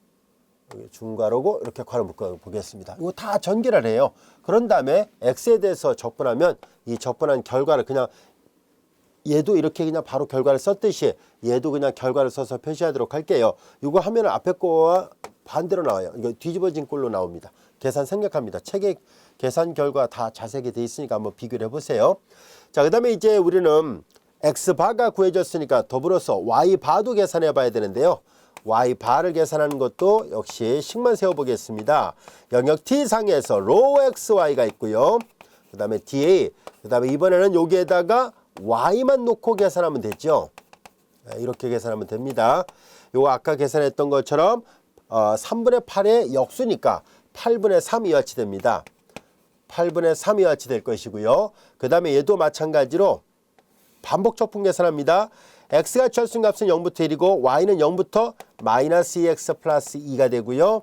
여기 중괄호고 이렇게 괄호 묶어 보겠습니다. 이거 다 전개를 해요. 그런 다음에 x에 대해서 적분하면 이 적분한 결과를 그냥 얘도 이렇게 그냥 바로 결과를 썼듯이 얘도 그냥 결과를 써서 표시하도록 할게요. 이거 하면 앞에 거와 반대로 나와요. 이거 뒤집어진 꼴로 나옵니다. 계산 생략합니다. 책에 계산 결과 다 자세하게 돼 있으니까 한번 비교를 해보세요. 자, 그 다음에 이제 우리는 x바가 구해졌으니까 더불어서 y바도 계산해 봐야 되는데요. y바를 계산하는 것도 역시 식만 세워보겠습니다. 영역 t상에서 rho xy가 있고요. 그 다음에 dA, 그 다음에 이번에는 여기에다가 y만 놓고 계산하면 되죠. 이렇게 계산하면 됩니다. 요거 아까 계산했던 것처럼 3분의 8의 역수니까 8분의 3이 같이 됩니다. 8분의 3이 같이 될 것이고요. 그 다음에 얘도 마찬가지로 반복 적분 계산합니다. x가 철수값은 0부터 1이고 y는 0부터 마이너스 2x 플러스 2가 되고요.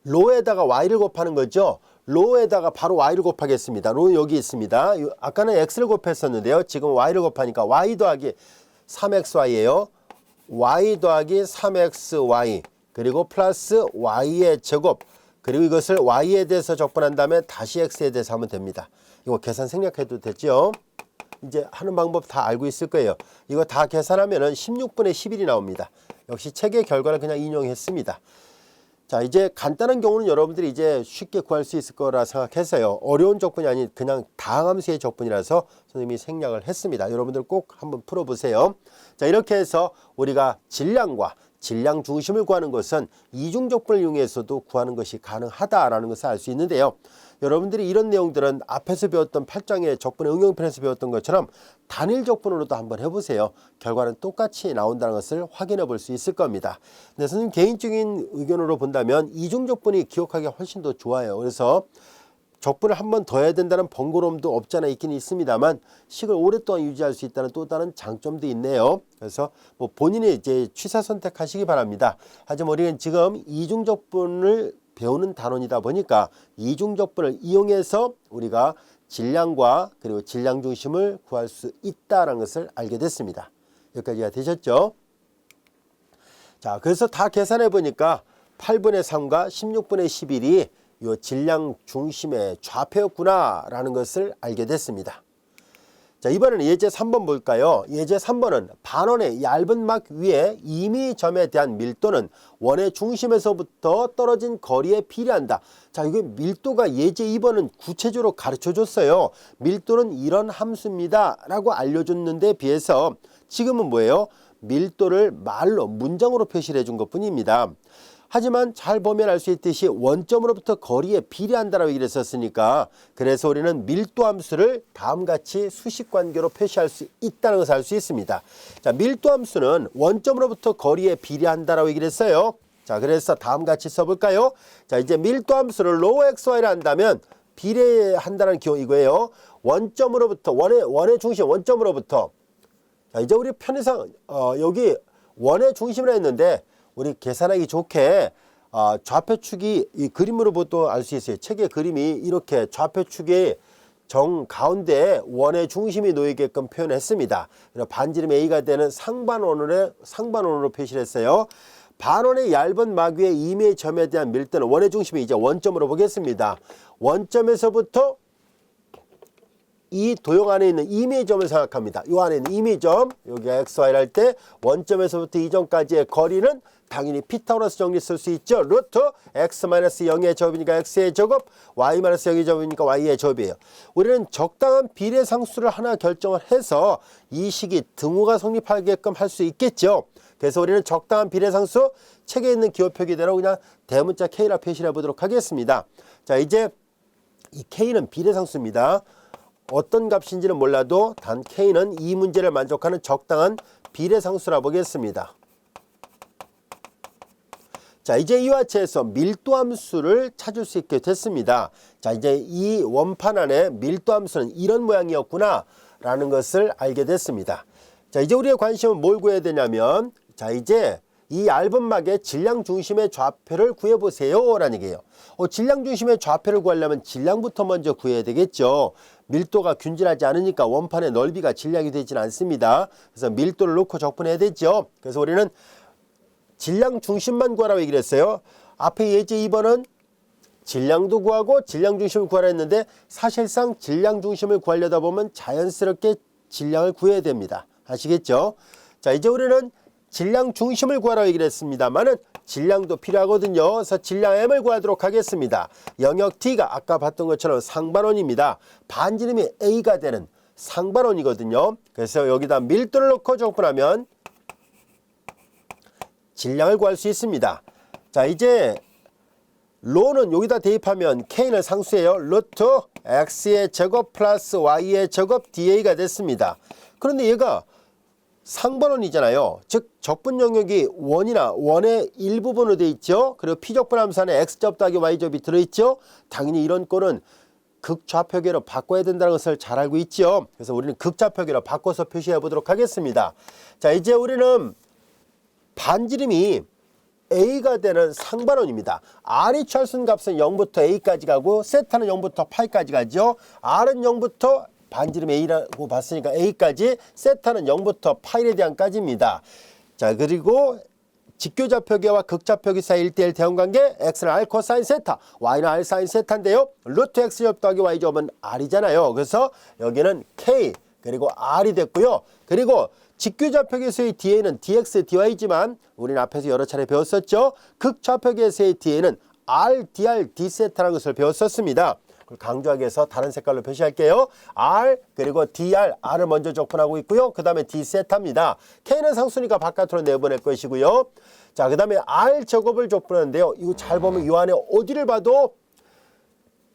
로에다가 y를 곱하는 거죠. 로에다가 바로 y를 곱하겠습니다. 로는 여기 있습니다. 아까는 x를 곱했었는데요. 지금 y를 곱하니까 y 더하기 3xy예요. y 더하기 3xy 그리고 플러스 y의 제곱 그리고 이것을 y에 대해서 적분한 다음에 다시 x에 대해서 하면 됩니다. 이거 계산 생략해도 되죠. 이제 하는 방법 다 알고 있을 거예요. 이거 다 계산하면은 16분의 11이 나옵니다. 역시 책의 결과를 그냥 인용했습니다. 자, 이제 간단한 경우는 여러분들이 이제 쉽게 구할 수 있을 거라 생각해서요. 어려운 적분이 아닌 그냥 다항함수의 적분이라서 선생님이 생략을 했습니다. 여러분들 꼭 한번 풀어보세요. 자, 이렇게 해서 우리가 질량과 질량 중심을 구하는 것은 이중적분을 이용해서도 구하는 것이 가능하다라는 것을 알 수 있는데요. 여러분들이 이런 내용들은 앞에서 배웠던 8장의 적분의 응용편에서 배웠던 것처럼 단일 적분으로도 한번 해보세요. 결과는 똑같이 나온다는 것을 확인해 볼 수 있을 겁니다. 근데 선생님 개인적인 의견으로 본다면 이중적분이 기억하기가 훨씬 더 좋아요. 그래서 적분을 한 번 더 해야 된다는 번거로움도 없잖아 있긴 있습니다만 식을 오랫동안 유지할 수 있다는 또 다른 장점도 있네요. 그래서 뭐 본인이 이제 취사 선택하시기 바랍니다. 하지만 우리는 지금 이중적분을 배우는 단원이다 보니까 이중적분을 이용해서 우리가 질량과 그리고 질량 중심을 구할 수 있다는 것을 알게 됐습니다. 여기까지가 되셨죠? 자, 그래서 다 계산해 보니까 8분의 3과 16분의 11이 요 질량 중심의 좌표였구나 라는 것을 알게 됐습니다. 자, 이번에는 예제 3번 볼까요? 예제 3번은 반원의 얇은 막 위에 임의점에 대한 밀도는 원의 중심에서부터 떨어진 거리에 비례한다. 자, 이게 밀도가 예제 2번은 구체적으로 가르쳐 줬어요. 밀도는 이런 함수입니다 라고 알려줬는데 비해서 지금은 뭐예요? 밀도를 말로 문장으로 표시를 해준 것 뿐입니다. 하지만 잘 보면 알 수 있듯이 원점으로부터 거리에 비례한다라고 얘기를 했었으니까 그래서 우리는 밀도 함수를 다음같이 수식관계로 표시할 수 있다는 것을 알 수 있습니다. 자, 밀도 함수는 원점으로부터 거리에 비례한다라고 얘기를 했어요. 자, 그래서 다음 같이 써볼까요? 자, 이제 밀도 함수를 로우 xy를 한다면 비례한다는 기호 이거예요. 원점으로부터 원의 중심 원점으로부터. 자, 이제 우리 편의상 여기 원의 중심이라 했는데 우리 계산하기 좋게 좌표축이 이 그림으로 보도 알 수 있어요. 책의 그림이 이렇게 좌표축의 정 가운데에 원의 중심이 놓이게끔 표현했습니다. 그래서 반지름 A가 되는 상반원으로 표시를 했어요. 반원의 얇은 막 위의 임의의 점에 대한 밀도는 원의 중심이 이제 원점으로 보겠습니다. 원점에서부터 이 도형 안에 있는 임의의 점을 생각합니다. 이 안에 있는 임의의 점, 여기가 xy를 할 때 원점에서부터 이 점까지의 거리는 당연히 피타고라스 정리 쓸 수 있죠. 루트 x-0의 제곱이니까 x의 제곱, y-0의 제곱이니까 y의 제곱이에요. 우리는 적당한 비례상수를 하나 결정을 해서 이 식이 등호가 성립하게끔 할 수 있겠죠. 그래서 우리는 적당한 비례상수, 책에 있는 기호 표기대로 그냥 대문자 K라 표시를 해보도록 하겠습니다. 자, 이제 이 K는 비례상수입니다. 어떤 값인지는 몰라도 단 K는 이 문제를 만족하는 적당한 비례상수라 보겠습니다. 자, 이제 이와 같이해서 밀도함수를 찾을 수 있게 됐습니다. 자, 이제 이 원판 안에 밀도함수는 이런 모양이었구나 라는 것을 알게 됐습니다. 자, 이제 우리의 관심은 뭘 구해야 되냐면, 자, 이제 이 얇은 막의 질량 중심의 좌표를 구해보세요 라는 얘기예요. 질량 중심의 좌표를 구하려면 질량부터 먼저 구해야 되겠죠. 밀도가 균질하지 않으니까 원판의 넓이가 질량이 되지는 않습니다. 그래서 밀도를 놓고 적분해야 되죠. 그래서 우리는 질량 중심만 구하라고 얘기를 했어요. 앞에 예제 2번은 질량도 구하고 질량 중심을 구하라 했는데 사실상 질량 중심을 구하려다 보면 자연스럽게 질량을 구해야 됩니다. 아시겠죠? 자, 이제 우리는 질량 중심을 구하라고 얘기를 했습니다만은 질량도 필요하거든요. 그래서 질량 M을 구하도록 하겠습니다. 영역 T가 아까 봤던 것처럼 상반원입니다. 반지름이 A가 되는 상반원이거든요. 그래서 여기다 밀도를 넣고 적분하면 질량을 구할 수 있습니다. 자, 이제 로는 여기다 대입하면 K는 상수예요. 루트 X의 제곱 플러스 Y의 제곱 dA가 됐습니다. 그런데 얘가 상반원이잖아요. 즉 적분 영역이 원의 일부분으로 되어 있죠. 그리고 P적분함수 안에 X제곱 더하기 Y제곱이 들어있죠. 당연히 이런 꼴은 극좌표계로 바꿔야 된다는 것을 잘 알고 있죠. 그래서 우리는 극좌표계로 바꿔서 표시해 보도록 하겠습니다. 자, 이제 우리는 반지름이 A가 되는 상반원입니다. R이 취할 수 있는 값은 0부터 A까지 가고 세타는 0부터 파이까지 가죠. R은 0부터 반지름 A라고 봤으니까 A까지, 세타는 0부터 파이에 대한 까지입니다. 자, 그리고 직교좌표계와 극좌표계 사이 1대1 대응관계, x는 r 코사인 세타, y는 r 사인 세타인데요. 루트 x제곱 더하기 y제곱은 r이잖아요. 그래서 여기는 k 그리고 r이 됐고요. 그리고 직교좌표계에서의 DA는 dx, dy지만 우리는 앞에서 여러 차례 배웠었죠. 극좌표계에서의 DA는 r, dr, d세타라는 것을 배웠었습니다. 강조하기 위해서 다른 색깔로 표시할게요. R 그리고 DR, R을 먼저 적분하고 있고요. 그 다음에 D세타입니다. K는 상수니까 바깥으로 내보낼 것이고요. 자, 그 다음에 R 제곱을 적분하는데요. 이거 잘 보면 이 안에 어디를 봐도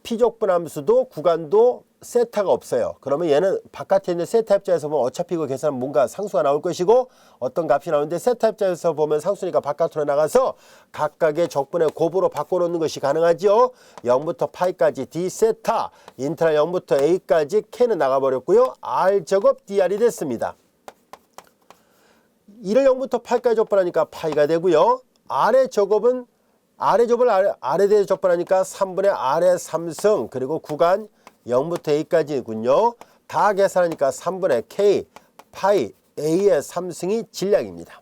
P적분함수도 구간도 세타가 없어요. 그러면 얘는 바깥에 있는 세타 입장에서 보면 어차피 이거 계산하면 뭔가 상수가 나올 것이고 어떤 값이 나오는데 세타 입장에서 보면 상수니까 바깥으로 나가서 각각의 적분의 곱으로 바꿔놓는 것이 가능하죠. 0부터 파이까지 D세타, 인테그랄 0부터 A까지 K는 나가버렸고요. R제곱 DR이 됐습니다. 이를 0부터 파이까지 적분하니까 파이가 되고요. R의 제곱을 R에 대해 적분하니까 3분의 R의 3승 그리고 구간 0부터 A까지군요. 다 계산하니까 3분의 K 파이 A의 3승이 질량입니다.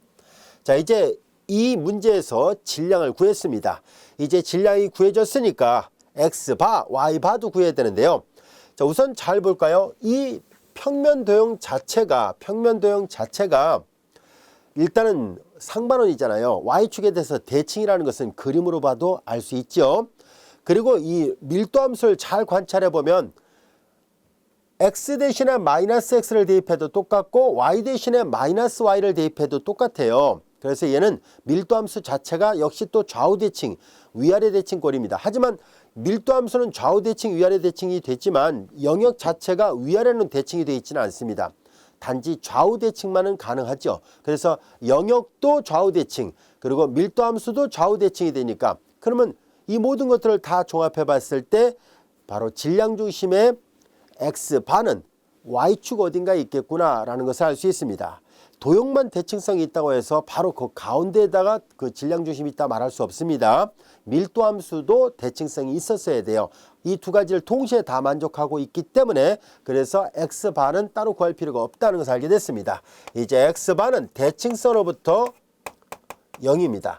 자, 이제 이 문제에서 질량을 구했습니다. 이제 질량이 구해졌으니까 X바, Y바도 구해야 되는데요. 자, 우선 잘 볼까요? 이 평면도형 자체가 일단은 상반원이잖아요. Y축에 대해서 대칭이라는 것은 그림으로 봐도 알 수 있죠. 그리고 이 밀도함수를 잘 관찰해 보면 x 대신에 마이너스 x를 대입해도 똑같고 y 대신에 마이너스 y를 대입해도 똑같아요. 그래서 얘는 밀도함수 자체가 역시 또 좌우 대칭, 위아래 대칭 꼴입니다. 하지만 밀도함수는 좌우 대칭, 위아래 대칭이 됐지만 영역 자체가 위아래는 대칭이 되어 있지는 않습니다. 단지 좌우 대칭만은 가능하죠. 그래서 영역도 좌우 대칭, 그리고 밀도 함수도 좌우 대칭이 되니까, 그러면 이 모든 것들을 다 종합해 봤을 때 바로 질량 중심의 x바는 y축 어딘가에 있겠구나라는 것을 알 수 있습니다. 도형만 대칭성이 있다고 해서 바로 그 가운데에다가 그 질량 중심이 있다 말할 수 없습니다. 밀도 함수도 대칭성이 있었어야 돼요. 이 두 가지를 동시에 다 만족하고 있기 때문에, 그래서 x바는 따로 구할 필요가 없다는 것을 알게 됐습니다. 이제 x바는 대칭성으로부터 0입니다.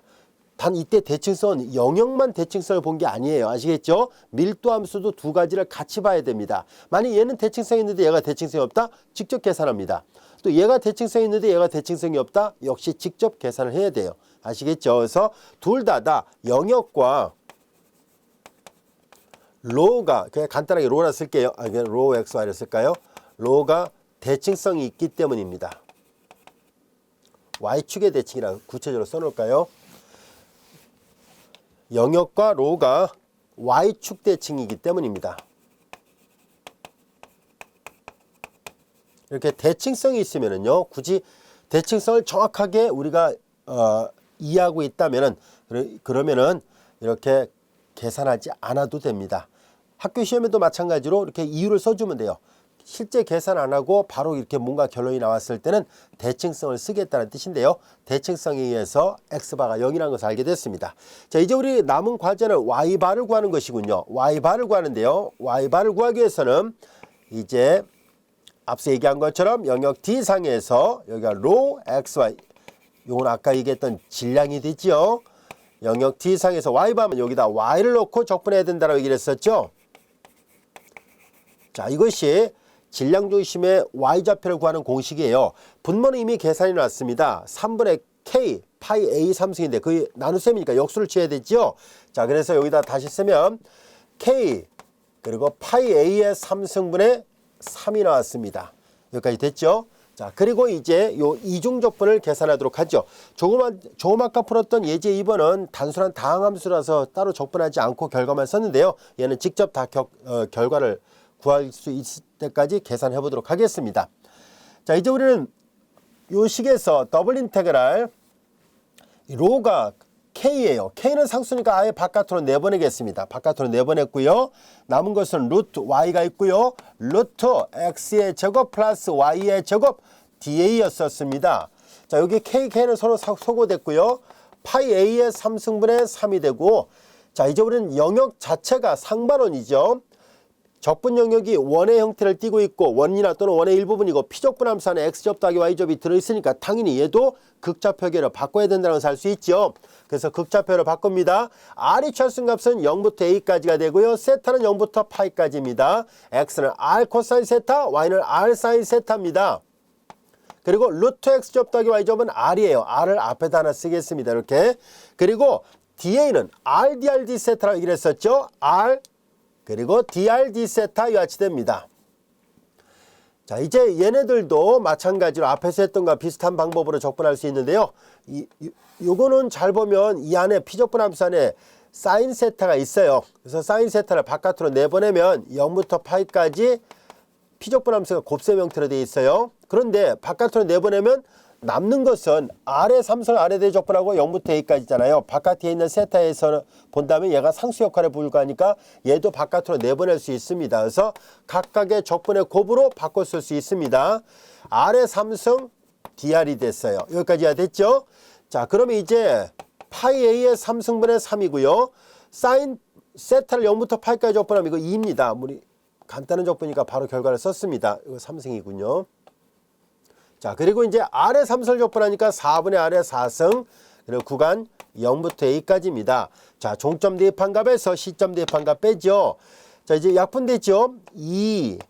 단 이때 대칭성은 영역만 대칭성을 본 게 아니에요. 아시겠죠? 밀도 함수도 두 가지를 같이 봐야 됩니다. 만약 얘는 대칭성이 있는데 얘가 대칭성이 없다? 직접 계산합니다. 또 얘가 대칭성이 있는데 얘가 대칭성이 없다? 역시 직접 계산을 해야 돼요. 아시겠죠? 그래서 둘 다 영역과 로가, 그냥 간단하게 로라 쓸게요. 그냥 로 xy를 쓸까요? 로가 대칭성이 있기 때문입니다. y축의 대칭이라 구체적으로 써놓을까요? 영역과 로가 y축 대칭이기 때문입니다. 이렇게 대칭성이 있으면은요, 굳이 대칭성을 정확하게 우리가 이해하고 있다면은, 그러면은 이렇게 계산하지 않아도 됩니다. 학교 시험에도 마찬가지로 이렇게 이유를 써주면 돼요. 실제 계산 안 하고 바로 이렇게 뭔가 결론이 나왔을 때는 대칭성을 쓰겠다는 뜻인데요. 대칭성에 의해서 x바가 0이라는 것을 알게 됐습니다. 자, 이제 우리 남은 과제는 y바를 구하는 것이군요. y바를 구하는데요. y바를 구하기 위해서는 이제 앞서 얘기한 것처럼 영역 D상에서 여기가 로 xy, 요건 아까 얘기했던 질량이 되죠. 영역 D상에서 y바면 여기다 y를 넣고 적분해야 된다고 얘기를 했었죠. 자, 이것이 질량 중심의 y좌표를 구하는 공식이에요. 분모는 이미 계산이 났습니다. 3분의 k 파이 a 3승인데 그 나눗셈이니까 역수를 취해야 되죠. 자, 그래서 여기다 다시 쓰면 k 그리고 파이 a의 3승분의 3이 나왔습니다. 여기까지 됐죠. 자, 그리고 이제 요 이중적분을 계산하도록 하죠. 조금 아까 풀었던 예제 2번은 단순한 다항함수라서 따로 적분하지 않고 결과만 썼는데요. 얘는 직접 다 결과를 구할 수 있을 때까지 계산해 보도록 하겠습니다. 자, 이제 우리는 요 식에서 더블 인테그랄 로가 k예요. k는 상수니까 아예 바깥으로 내보내겠습니다. 바깥으로 내보냈고요. 남은 것은 루트 y가 있고요. 루트 x의 제곱 플러스 y의 제곱 da였었습니다. 자, 여기 k는 서로 소거됐고요. 파이 a의 3승분의 3이 되고, 자, 이제 우리는 영역 자체가 상반원이죠. 적분 영역이 원의 형태를 띠고 있고 원이나 또는 원의 일부분이고 피적분함수 안에 x제곱 더하기 y제곱이 들어있으니까 당연히 얘도 극좌표계로 바꿔야 된다는 것을 알 수 있죠. 그래서 극좌표로 바꿉니다. r이 최소값은 0부터 a까지가 되고요. 세타는 0부터 파이까지입니다. x는 r 코사인 세타, y는 r 사인 세타입니다. 그리고 루트 x제곱 더하기 y제곱은 r이에요. r을 앞에다 하나 쓰겠습니다. 이렇게. 그리고 da는 r dr d 세타라고 얘기를 했었죠. r 그리고 dr d 세타 이와 같이 됩니다. 자, 이제 얘네들도 마찬가지로 앞에서 했던 것과 비슷한 방법으로 적분할 수 있는데요. 요거는 잘 보면 이 안에 피적분함수 안에 사인 세타가 있어요. 그래서 사인 세타를 바깥으로 내보내면 0부터 파이까지 피적분함수가 곱셈 형태로 되어 있어요. 그런데 바깥으로 내보내면 남는 것은 r의 3승 r에 대해 적분하고 0부터 a까지잖아요. 바깥에 있는 세타에서 본다면 얘가 상수 역할에 불과하니까 얘도 바깥으로 내보낼 수 있습니다. 그래서 각각의 적분의 곱으로 바꿔 쓸 수 있습니다. r의 3승 dr이 됐어요. 여기까지 야 됐죠? 자, 그러면 이제 파이 a의 3승분의 3이고요. 사인 세타를 0부터 파이까지 적분하면 이거 2입니다. 우리 간단한 적분이니까 바로 결과를 썼습니다. 이거 3승이군요. 자, 그리고 이제 r의 3승을 적분하니까 4분의 r의 4승, 그리고 구간 0부터 a까지입니다. 자, 종점 대입한 값에서 시점 대입한 값 빼죠. 자, 이제 약분되죠. 2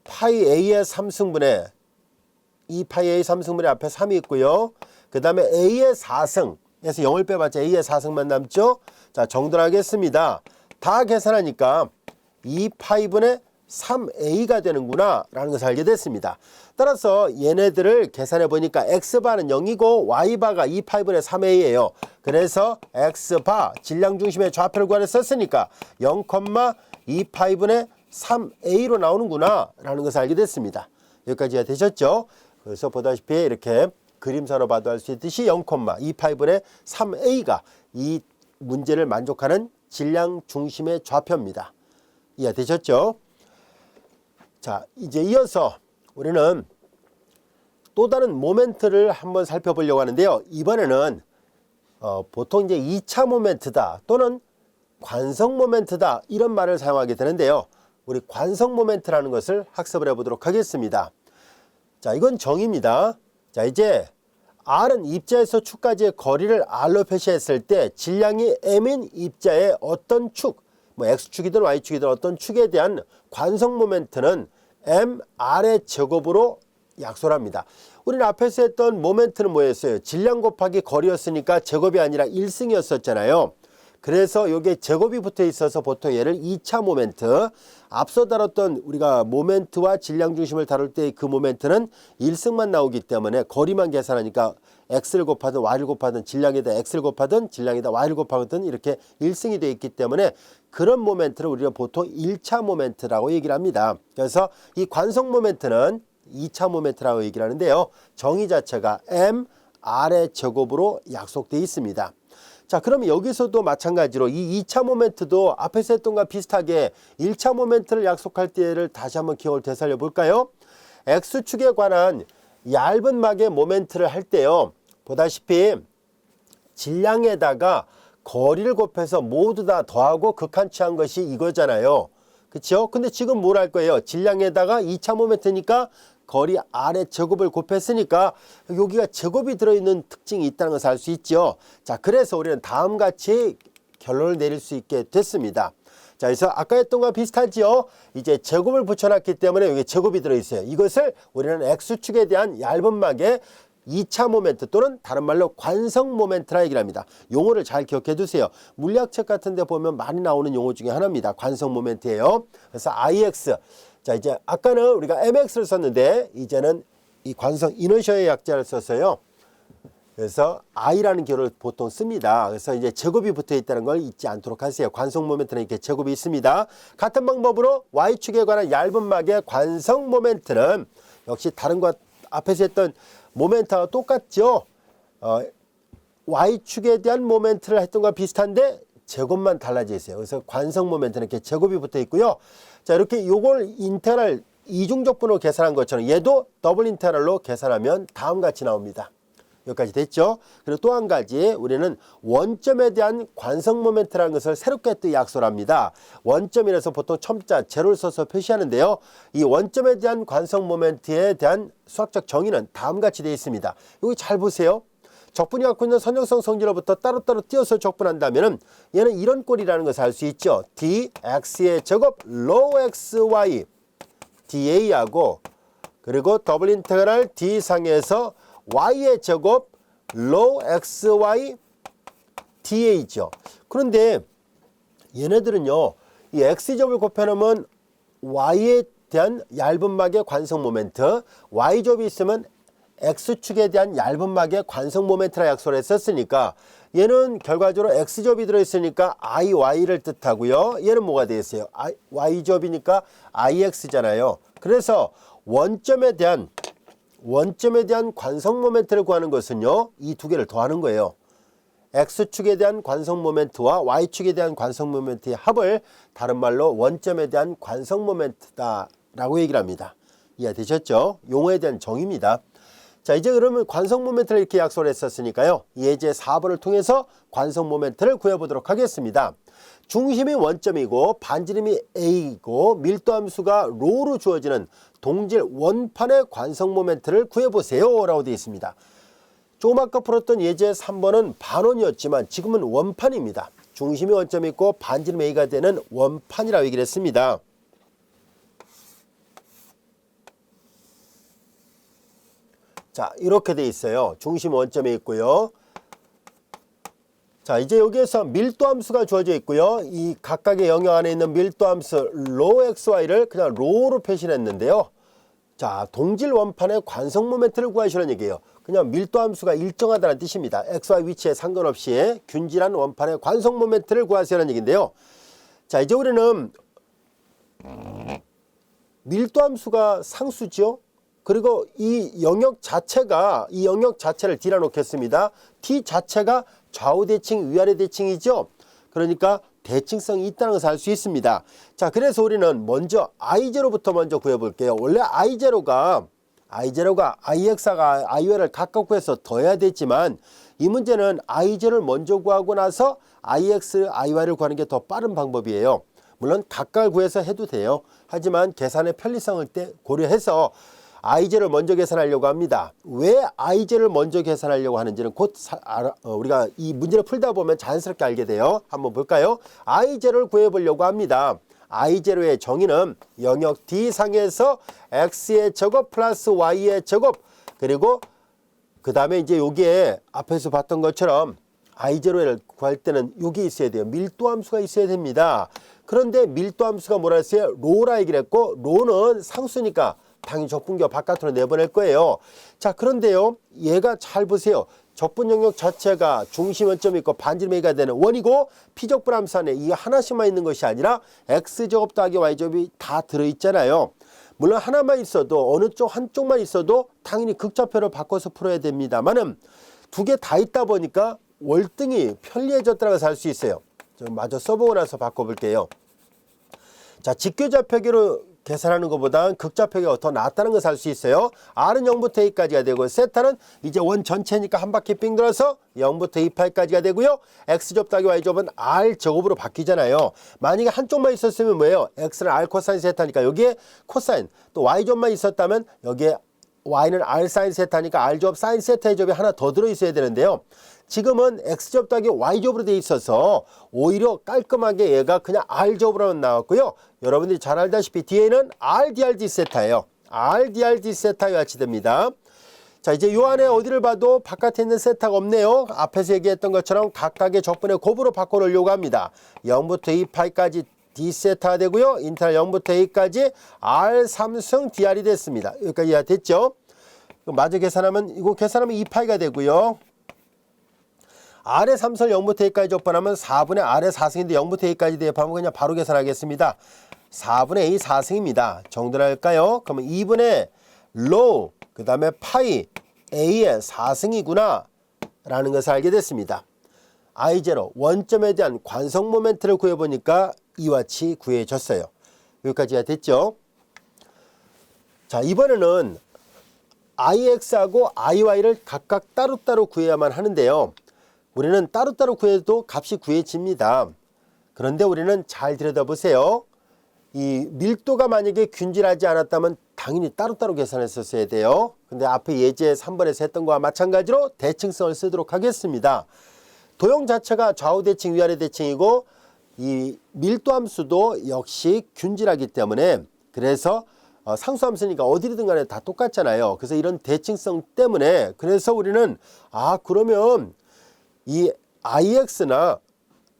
파이 a의 3승분의 2 파이 a 3승분의 앞에 3이 있고요. 그 다음에 a의 4승, 그래서 0을 빼봤자 a의 4승만 남죠. 자, 정돈하겠습니다. 다 계산하니까 2 파이분의 3a가 되는구나 라는 것을 알게 됐습니다. 따라서 얘네들을 계산해 보니까 x바는 0이고 y바가 2파이분의 3a예요. 그래서 x바 질량 중심의 좌표를 구하려 썼으니까 0,2파이분의 3a로 나오는구나 라는 것을 알게 됐습니다. 여기까지가 되셨죠? 그래서 보다시피 이렇게 그림선으로 봐도 알 수 있듯이 0,281의 3a가 이 문제를 만족하는 질량 중심의 좌표입니다. 이해되셨죠? 자, 이제 이어서 우리는 또 다른 모멘트를 한번 살펴보려고 하는데요. 이번에는 보통 이제 2차 모멘트다 또는 관성 모멘트다 이런 말을 사용하게 되는데요. 우리 관성 모멘트라는 것을 학습을 해보도록 하겠습니다. 자, 이건 정의입니다. 자, 이제 R은 입자에서 축까지의 거리를 R로 표시했을 때 질량이 M인 입자의 어떤 축, 뭐 X축이든 Y축이든 어떤 축에 대한 관성 모멘트는 MR의 제곱으로 약소를 합니다. 우리는 앞에서 했던 모멘트는 뭐였어요? 질량 곱하기 거리였으니까 제곱이 아니라 1승이었었잖아요. 그래서 이게 제곱이 붙어 있어서 보통 얘를 2차 모멘트, 앞서 다뤘던 우리가 모멘트와 질량 중심을 다룰 때 그 모멘트는 1승만 나오기 때문에 거리만 계산하니까 x를 곱하든 y를 곱하든 질량에다 x를 곱하든 질량에다 y를 곱하든 이렇게 1승이 되어 있기 때문에 그런 모멘트를 우리가 보통 1차 모멘트라고 얘기를 합니다. 그래서 이 관성 모멘트는 2차 모멘트라고 얘기를 하는데요. 정의 자체가 mr의 제곱으로 약속되어 있습니다. 자, 그러면 여기서도 마찬가지로 이 2차 모멘트도 앞에서 했던 것과 비슷하게 1차 모멘트를 약속할 때를 다시 한번 기억을 되살려 볼까요? X축에 관한 얇은 막의 모멘트를 할 때요. 보다시피 질량에다가 거리를 곱해서 모두 다 더하고 극한치한 것이 이거잖아요. 그렇죠? 근데 지금 뭘 할 거예요? 질량에다가 2차 모멘트니까 거리 R의 제곱을 곱했으니까 여기가 제곱이 들어있는 특징이 있다는 것을 알 수 있죠. 자, 그래서 우리는 다음같이 결론을 내릴 수 있게 됐습니다. 자, 그래서 아까 했던 것과 비슷하지요. 이제 제곱을 붙여놨기 때문에 여기 제곱이 들어있어요. 이것을 우리는 X축에 대한 얇은 막의 2차 모멘트 또는 다른 말로 관성 모멘트라 얘기를 합니다. 용어를 잘 기억해 두세요. 물리학책 같은 데 보면 많이 나오는 용어 중에 하나입니다. 관성 모멘트예요. 그래서 IX. 자, 이제 아까는 우리가 MX를 썼는데 이제는 이 관성 이너셔의 약자를 썼어요. 그래서 I라는 기호를 보통 씁니다. 그래서 이제 제곱이 붙어 있다는 걸 잊지 않도록 하세요. 관성 모멘트는 이렇게 제곱이 있습니다. 같은 방법으로 Y축에 관한 얇은 막의 관성 모멘트는 역시 다른 것 앞에서 했던 모멘트와 똑같죠. Y축에 대한 모멘트를 했던 것과 비슷한데 제곱만 달라져 있어요. 그래서 관성 모멘트는 이렇게 제곱이 붙어 있고요. 자, 이렇게 요걸 인테그랄 이중적분으로 계산한 것처럼 얘도 더블 인테그랄로 계산하면 다음같이 나옵니다. 여기까지 됐죠? 그리고 또 한 가지 우리는 원점에 대한 관성 모멘트라는 것을 새롭게 또 약소를 합니다. 원점이라서 보통 첨자 제로를 써서 표시하는데요. 이 원점에 대한 관성 모멘트에 대한 수학적 정의는 다음같이 되어 있습니다. 여기 잘 보세요. 적분이 갖고 있는 선형성 성질로부터 따로따로 띄어서 적분한다면 얘는 이런 꼴이라는 것을 알 수 있죠. dx의 제곱 로우 xy da하고 그리고 더블 인테그랄 d상에서 y의 제곱 로우 xy da죠. 그런데 얘네들은요. 이 x제곱을 곱해놓으면 y에 대한 얇은 막의 관성 모멘트, y제곱이 있으면 X축에 대한 얇은 막의 관성 모멘트라 약소를 했었으니까 얘는 결과적으로 X제곱이 들어있으니까 IY를 뜻하고요. 얘는 뭐가 되겠어요? Y제곱이니까 IX잖아요. 그래서 원점에 대한 관성 모멘트를 구하는 것은요. 이 두 개를 더하는 거예요. X축에 대한 관성 모멘트와 Y축에 대한 관성 모멘트의 합을 다른 말로 원점에 대한 관성 모멘트다라고 얘기를 합니다. 이해되셨죠? 용어에 대한 정의입니다. 자, 이제 그러면 관성 모멘트를 이렇게 약속을 했었으니까요. 예제 4번을 통해서 관성 모멘트를 구해보도록 하겠습니다. 중심이 원점이고 반지름이 A이고 밀도함수가 로로 주어지는 동질 원판의 관성 모멘트를 구해보세요 라고 되어 있습니다. 조금 아까 풀었던 예제 3번은 반원이었지만 지금은 원판입니다. 중심이 원점이 있고 반지름 A가 되는 원판이라고 얘기를 했습니다. 자, 이렇게 돼 있어요. 중심 원점에 있고요. 자, 이제 여기에서 밀도함수가 주어져 있고요. 이 각각의 영역 안에 있는 밀도함수 로 xy를 그냥 로로 표시했는데요. 자, 동질 원판의 관성 모멘트를 구하시라는 얘기예요. 그냥 밀도함수가 일정하다는 뜻입니다. xy 위치에 상관없이 균질한 원판의 관성 모멘트를 구하시라는 얘기인데요. 자, 이제 우리는 밀도함수가 상수죠. 그리고 이 영역 자체를 D라 놓겠습니다. D 자체가 좌우 대칭, 위아래 대칭이죠. 그러니까 대칭성이 있다는 것을 알 수 있습니다. 자, 그래서 우리는 먼저 I0부터 먼저 구해볼게요. 원래 I0가 IX가 IY를 각각 구해서 더해야 되지만 이 문제는 I0를 먼저 구하고 나서 IX, IY를 구하는 게 더 빠른 방법이에요. 물론 각각을 구해서 해도 돼요. 하지만 계산의 편리성을 고려해서 I0를 먼저 계산하려고 합니다. 왜 I0를 먼저 계산하려고 하는지는 곧 우리가 이 문제를 풀다 보면 자연스럽게 알게 돼요. 한번 볼까요? I0를 구해보려고 합니다. I0의 정의는 영역 D상에서 X의 제곱 플러스 Y의 제곱, 그리고 그 다음에 이제 여기에 앞에서 봤던 것처럼 I0를 구할 때는 여기 있어야 돼요. 밀도함수가 있어야 됩니다. 그런데 밀도함수가 뭐라 했어요? 로라 얘기를 했고, 로는 상수니까 당연히 적분교 바깥으로 내보낼 거예요. 자, 그런데요, 얘가 잘 보세요. 적분 영역 자체가 중심 원점이 있고 반지름이가 되는 원이고, 피적분함수 안에 이 하나씩만 있는 것이 아니라 X제곱 더하기 Y제곱이 다 들어있잖아요. 물론 하나만 있어도, 어느 쪽 한쪽만 있어도 당연히 극좌표로 바꿔서 풀어야 됩니다만은 두 개 다 있다 보니까 월등히 편리해졌다는 것을 알 수 있어요. 좀 마저 써보고 나서 바꿔볼게요. 자, 직교좌표기로 계산하는 것보다 극좌표기가 더 낫다는 것을 알 수 있어요. R은 0부터 A까지가 되고, 세타는 이제 원 전체니까 한 바퀴 빙 돌아서 0부터 2파이까지가 되고요. X제곱 더하기 Y제곱은 R제곱으로 바뀌잖아요. 만약에 한쪽만 있었으면 뭐예요? X는 R 코사인 세타니까 여기에 코사인, 또 Y제곱만 있었다면 여기에 Y는 R 사인 세타니까 R제곱 사인 세타의 제곱이 하나 더 들어있어야 되는데요. 지금은 X제곱 더하기 Y제곱으로 되어 있어서 오히려 깔끔하게 얘가 그냥 R제곱으로 나왔고요. 여러분들이 잘 알다시피 뒤에는 RDRD 세타예요. RDRD 세타가 같이 됩니다. 자, 이제 요 안에 어디를 봐도 바깥에 있는 세타가 없네요. 앞에서 얘기했던 것처럼 각각의 적분의 곱으로 바꿔놓으려고 합니다. 0부터 2파이까지 D세타가 되고요. 인터널 0부터 A까지 R3승 DR이 됐습니다. 여기까지 이해가 됐죠? 마저 계산하면, 이거 계산하면 2파이가 되고요. R의 3승을 0부터 A까지 적분하면 4분의 R의 4승인데 0부터 A까지 대입하면 그냥 바로 계산하겠습니다. 4분의 A 4승입니다. 정도를 할까요? 그러면 2분의 로, 그 다음에 파이 A의 4승이구나 라는 것을 알게 됐습니다. I0 원점에 대한 관성 모멘트를 구해보니까 이와 같이 구해졌어요. 여기까지가 됐죠? 자, 이번에는 IX하고 IY를 각각 따로따로 구해야만 하는데요. 우리는 따로따로 구해도 값이 구해집니다. 그런데 우리는 잘 들여다보세요. 이 밀도가 만약에 균질하지 않았다면 당연히 따로따로 계산했었어야 돼요. 근데 앞에 예제 3번에서 했던 거와 마찬가지로 대칭성을 쓰도록 하겠습니다. 도형 자체가 좌우 대칭, 위아래 대칭이고 이 밀도함수도 역시 균질하기 때문에, 그래서 상수함수니까 어디든 간에 다 똑같잖아요. 그래서 이런 대칭성 때문에, 그래서 우리는 그러면 이 IX나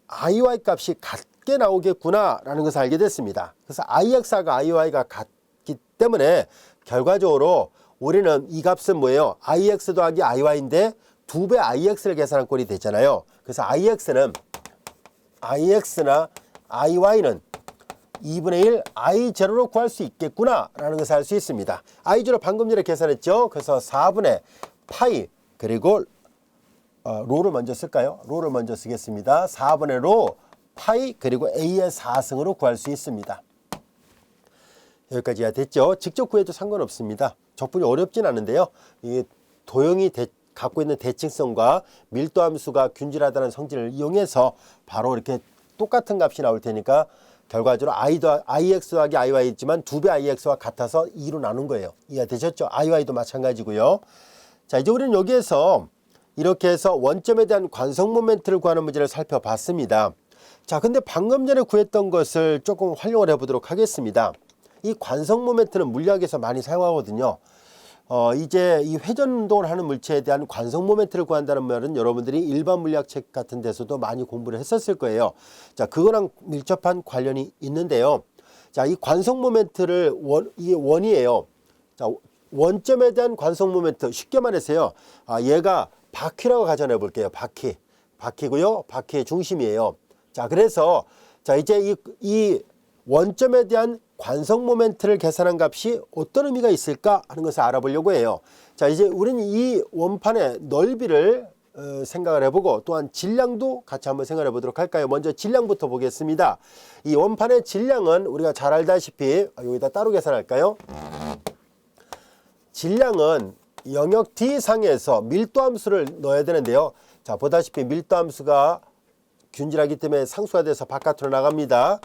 IY 값이 같게 나오겠구나 라는 것을 알게 됐습니다. 그래서 IX하고 IY가 같기 때문에 결과적으로 우리는 이 값은 뭐예요? IX 더하기 IY인데 2배 IX를 계산한 꼴이 되잖아요. 그래서 IX나 IY는 2분의 1 I0로 구할 수 있겠구나 라는 것을 알 수 있습니다. I0 방금 전에 계산했죠. 그래서 4분의 파이, 그리고 로를 먼저 쓸까요? 로를 먼저 쓰겠습니다. 4분의 로 파이, 그리고 A의 4승으로 구할 수 있습니다. 여기까지가 됐죠. 직접 구해도 상관없습니다. 적분이 어렵진 않은데요. 이 도형이 갖고 있는 대칭성과 밀도함수가 균질하다는 성질을 이용해서 바로 이렇게 똑같은 값이 나올 테니까 결과적으로 IX 더하기 IY 있지만 2배 IX와 같아서 2로 나눈 거예요. 이해가 되셨죠? IY도 마찬가지고요. 자, 이제 우리는 여기에서 이렇게 해서 원점에 대한 관성 모멘트를 구하는 문제를 살펴봤습니다. 자, 근데 방금 전에 구했던 것을 조금 활용을 해보도록 하겠습니다. 이 관성 모멘트는 물리학에서 많이 사용하거든요. 이제 이 회전 운동을 하는 물체에 대한 관성 모멘트를 구한다는 말은 여러분들이 일반 물리학 책 같은 데서도 많이 공부를 했었을 거예요. 자, 그거랑 밀접한 관련이 있는데요. 자, 이 관성 모멘트를 이게 원이에요. 자, 원점에 대한 관성 모멘트 쉽게 말해서요. 얘가 바퀴라고 가정해 볼게요. 바퀴고요. 바퀴의 중심이에요. 자, 그래서 자, 이제 이 원점에 대한 관성 모멘트를 계산한 값이 어떤 의미가 있을까 하는 것을 알아보려고 해요. 자, 이제 우리는 이 원판의 넓이를 생각을 해보고 또한 질량도 같이 한번 생각해 보도록 할까요? 먼저 질량부터 보겠습니다. 이 원판의 질량은 우리가 잘 알다시피 여기다 따로 계산할까요? 질량은 영역 D상에서 밀도함수를 넣어야 되는데요. 자, 보다시피 밀도함수가 균질하기 때문에 상수가 돼서 바깥으로 나갑니다.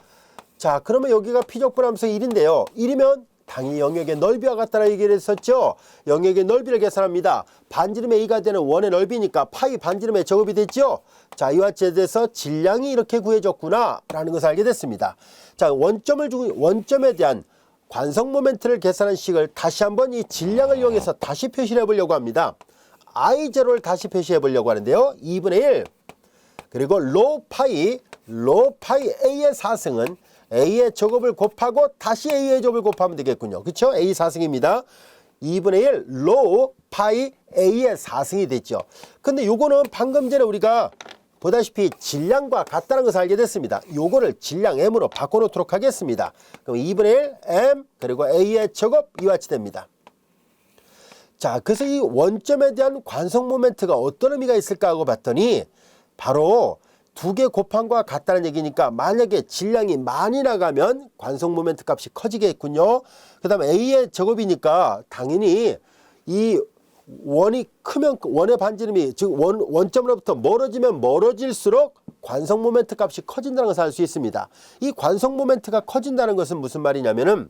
자, 그러면 여기가 피적분함수 1인데요. 1이면 당연히 영역의 넓이와 같다라고 얘기를 했었죠. 영역의 넓이를 계산합니다. 반지름의 A가 되는 원의 넓이니까 파이 반지름의 제곱이 됐죠. 자, 이와 대해서 질량이 이렇게 구해졌구나 라는 것을 알게 됐습니다. 자, 원점에 대한 관성 모멘트를 계산한 식을 다시 한번 이 질량을 이용해서 다시 표시를 해보려고 합니다. I0를 다시 표시해 보려고 하는데요. 2분의 1 그리고 로 파이 A의 4승은 A의 제곱을 곱하고 다시 A의 제곱을 곱하면 되겠군요. 그렇죠? A 4승입니다. 2분의 1 로 파이 A의 4승이 됐죠. 근데 요거는 방금 전에 우리가 보다시피 질량과 같다는 것을 알게 됐습니다. 요거를 질량 M으로 바꿔놓도록 하겠습니다. 그럼 2분의 1 M 그리고 A의 제곱 이와 같이 됩니다. 자, 그래서 이 원점에 대한 관성 모멘트가 어떤 의미가 있을까 하고 봤더니 바로 두 개 곱함과 같다는 얘기니까 만약에 질량이 많이 나가면 관성 모멘트 값이 커지겠군요. 그 다음에 A의 제곱이니까 당연히 이 원이 크면 원의 반지름이 즉 원점으로부터 멀어지면 멀어질수록 관성 모멘트 값이 커진다는 것을 알 수 있습니다. 이 관성 모멘트가 커진다는 것은 무슨 말이냐면은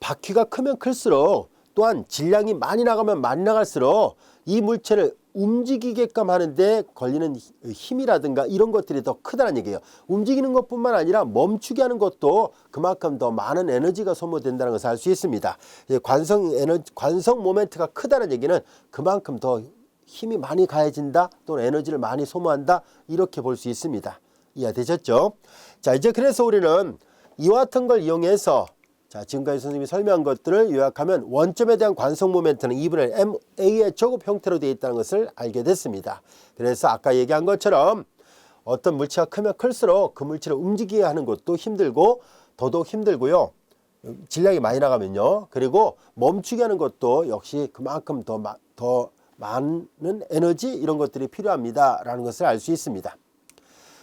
바퀴가 크면 클수록 또한 질량이 많이 나가면 많이 나갈수록 이 물체를 움직이게끔 하는데 걸리는 힘이라든가 이런 것들이 더 크다는 얘기예요. 움직이는 것뿐만 아니라 멈추게 하는 것도 그만큼 더 많은 에너지가 소모된다는 것을 알 수 있습니다. 관성 모멘트가 크다는 얘기는 그만큼 더 힘이 많이 가해진다 또는 에너지를 많이 소모한다 이렇게 볼 수 있습니다. 이해되셨죠? 자, 이제 그래서 우리는 이와 같은 걸 이용해서 자, 지금까지 선생님이 설명한 것들을 요약하면 원점에 대한 관성 모멘트는 2분의 MA의 제곱 형태로 되어 있다는 것을 알게 됐습니다. 그래서 아까 얘기한 것처럼 어떤 물체가 크면 클수록 그 물체를 움직이게 하는 것도 힘들고 더더욱 힘들고요. 질량이 많이 나가면요. 그리고 멈추게 하는 것도 역시 그만큼 더 많은 에너지 이런 것들이 필요합니다. 라는 것을 알 수 있습니다.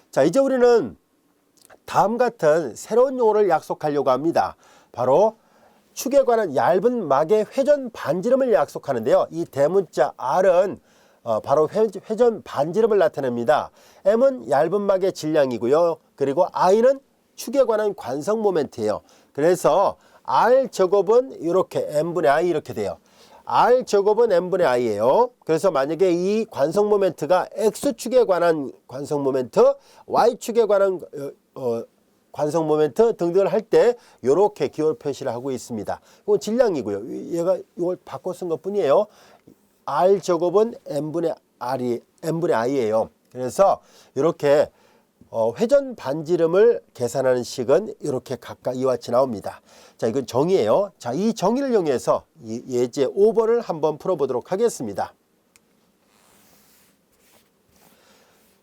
자, 이제 우리는 다음 같은 새로운 용어를 약속하려고 합니다. 바로 축에 관한 얇은 막의 회전 반지름을 약속하는데요. 이 대문자 R은 바로 회전 반지름을 나타냅니다. M은 얇은 막의 질량이고요. 그리고 I는 축에 관한 관성 모멘트예요. 그래서 R 제곱은 이렇게 M분의 I 이렇게 돼요. R 제곱은 M분의 I예요. 그래서 만약에 이 관성 모멘트가 X축에 관한 관성 모멘트, Y축에 관한 관성 모멘트 등등을 할 때 이렇게 기호 표시를 하고 있습니다. 이건 질량이고요. 얘가 이걸 바꿔 쓴 것뿐이에요. R 제곱은 M분의 I예요. 그래서 이렇게 회전 반지름을 계산하는 식은 이렇게 각각 이와 같이 나옵니다. 자, 이건 정의예요. 자, 이 정의를 이용해서 예제 5번을 한번 풀어보도록 하겠습니다.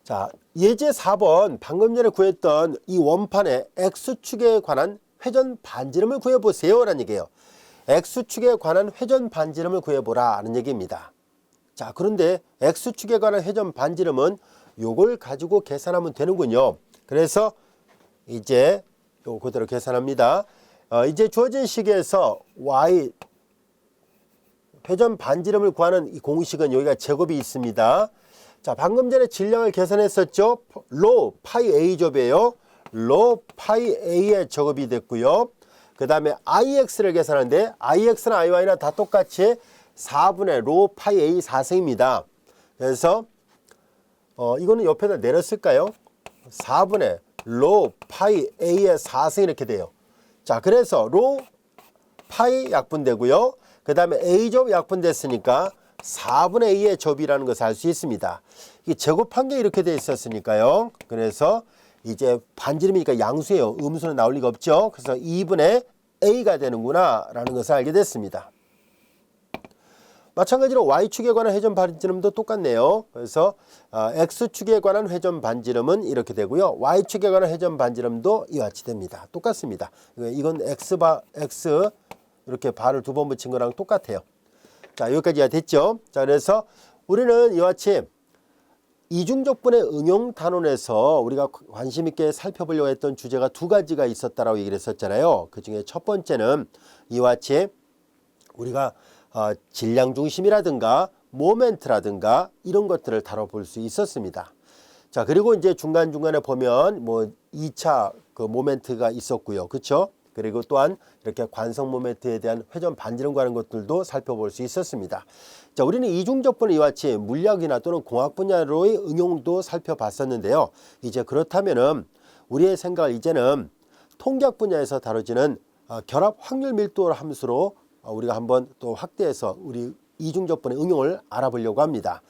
자, 예제 4번 방금 전에 구했던 이 원판의 X축에 관한 회전 반지름을 구해보세요 라는 얘기예요. X축에 관한 회전 반지름을 구해보라 하는 얘기입니다. 자, 그런데 X축에 관한 회전 반지름은 요걸 가지고 계산하면 되는군요. 그래서 이제 요 그대로 계산합니다. 이제 주어진 식에서 Y 회전 반지름을 구하는 이 공식은 여기가 제곱이 있습니다. 자, 방금 전에 질량을 계산했었죠. 로 파이 A 제곱이에요. 로 파이 A의 제곱이 됐고요. 그 다음에 IX를 계산하는데 IX는 IY나 다 똑같이 4분의 로 파이 A 4승입니다. 그래서 이거는 옆에다 내렸을까요? 4분의 로 파이 A의 4승 이렇게 돼요. 자, 그래서 로 파이 약분되고요. 그 다음에 A제곱 약분됐으니까 4분의 A의 제곱이라는 것을 알 수 있습니다. 이 제곱한 게 이렇게 돼 있었으니까요. 그래서 이제 반지름이니까 양수예요. 음수는 나올 리가 없죠. 그래서 2분의 A가 되는구나 라는 것을 알게 됐습니다. 마찬가지로 Y축에 관한 회전 반지름도 똑같네요. 그래서 X축에 관한 회전 반지름은 이렇게 되고요. Y축에 관한 회전 반지름도 이와 같이 됩니다. 똑같습니다. 이건 X 이렇게 바를 두 번 붙인 거랑 똑같아요. 자, 여기까지가 됐죠. 자, 그래서 우리는 이와 같이 이중적분의 응용 단원에서 우리가 관심 있게 살펴보려고 했던 주제가 두 가지가 있었다라고 얘기를 했었잖아요. 그 중에 첫 번째는 이와 같이 우리가 질량 중심이라든가 모멘트라든가 이런 것들을 다뤄볼 수 있었습니다. 자, 그리고 이제 중간중간에 보면 뭐 2차 그 모멘트가 있었고요. 그렇죠? 그리고 또한 이렇게 관성 모멘트에 대한 회전 반지름과 하는 것들도 살펴볼 수 있었습니다. 자, 우리는 이중적분을 이와 같이 물리학이나 또는 공학 분야로의 응용도 살펴봤었는데요. 이제 그렇다면은 우리의 생각을 이제는 통계학 분야에서 다뤄지는 결합 확률 밀도 함수로 우리가 한번 또 확대해서 우리 이중적분의 응용을 알아보려고 합니다.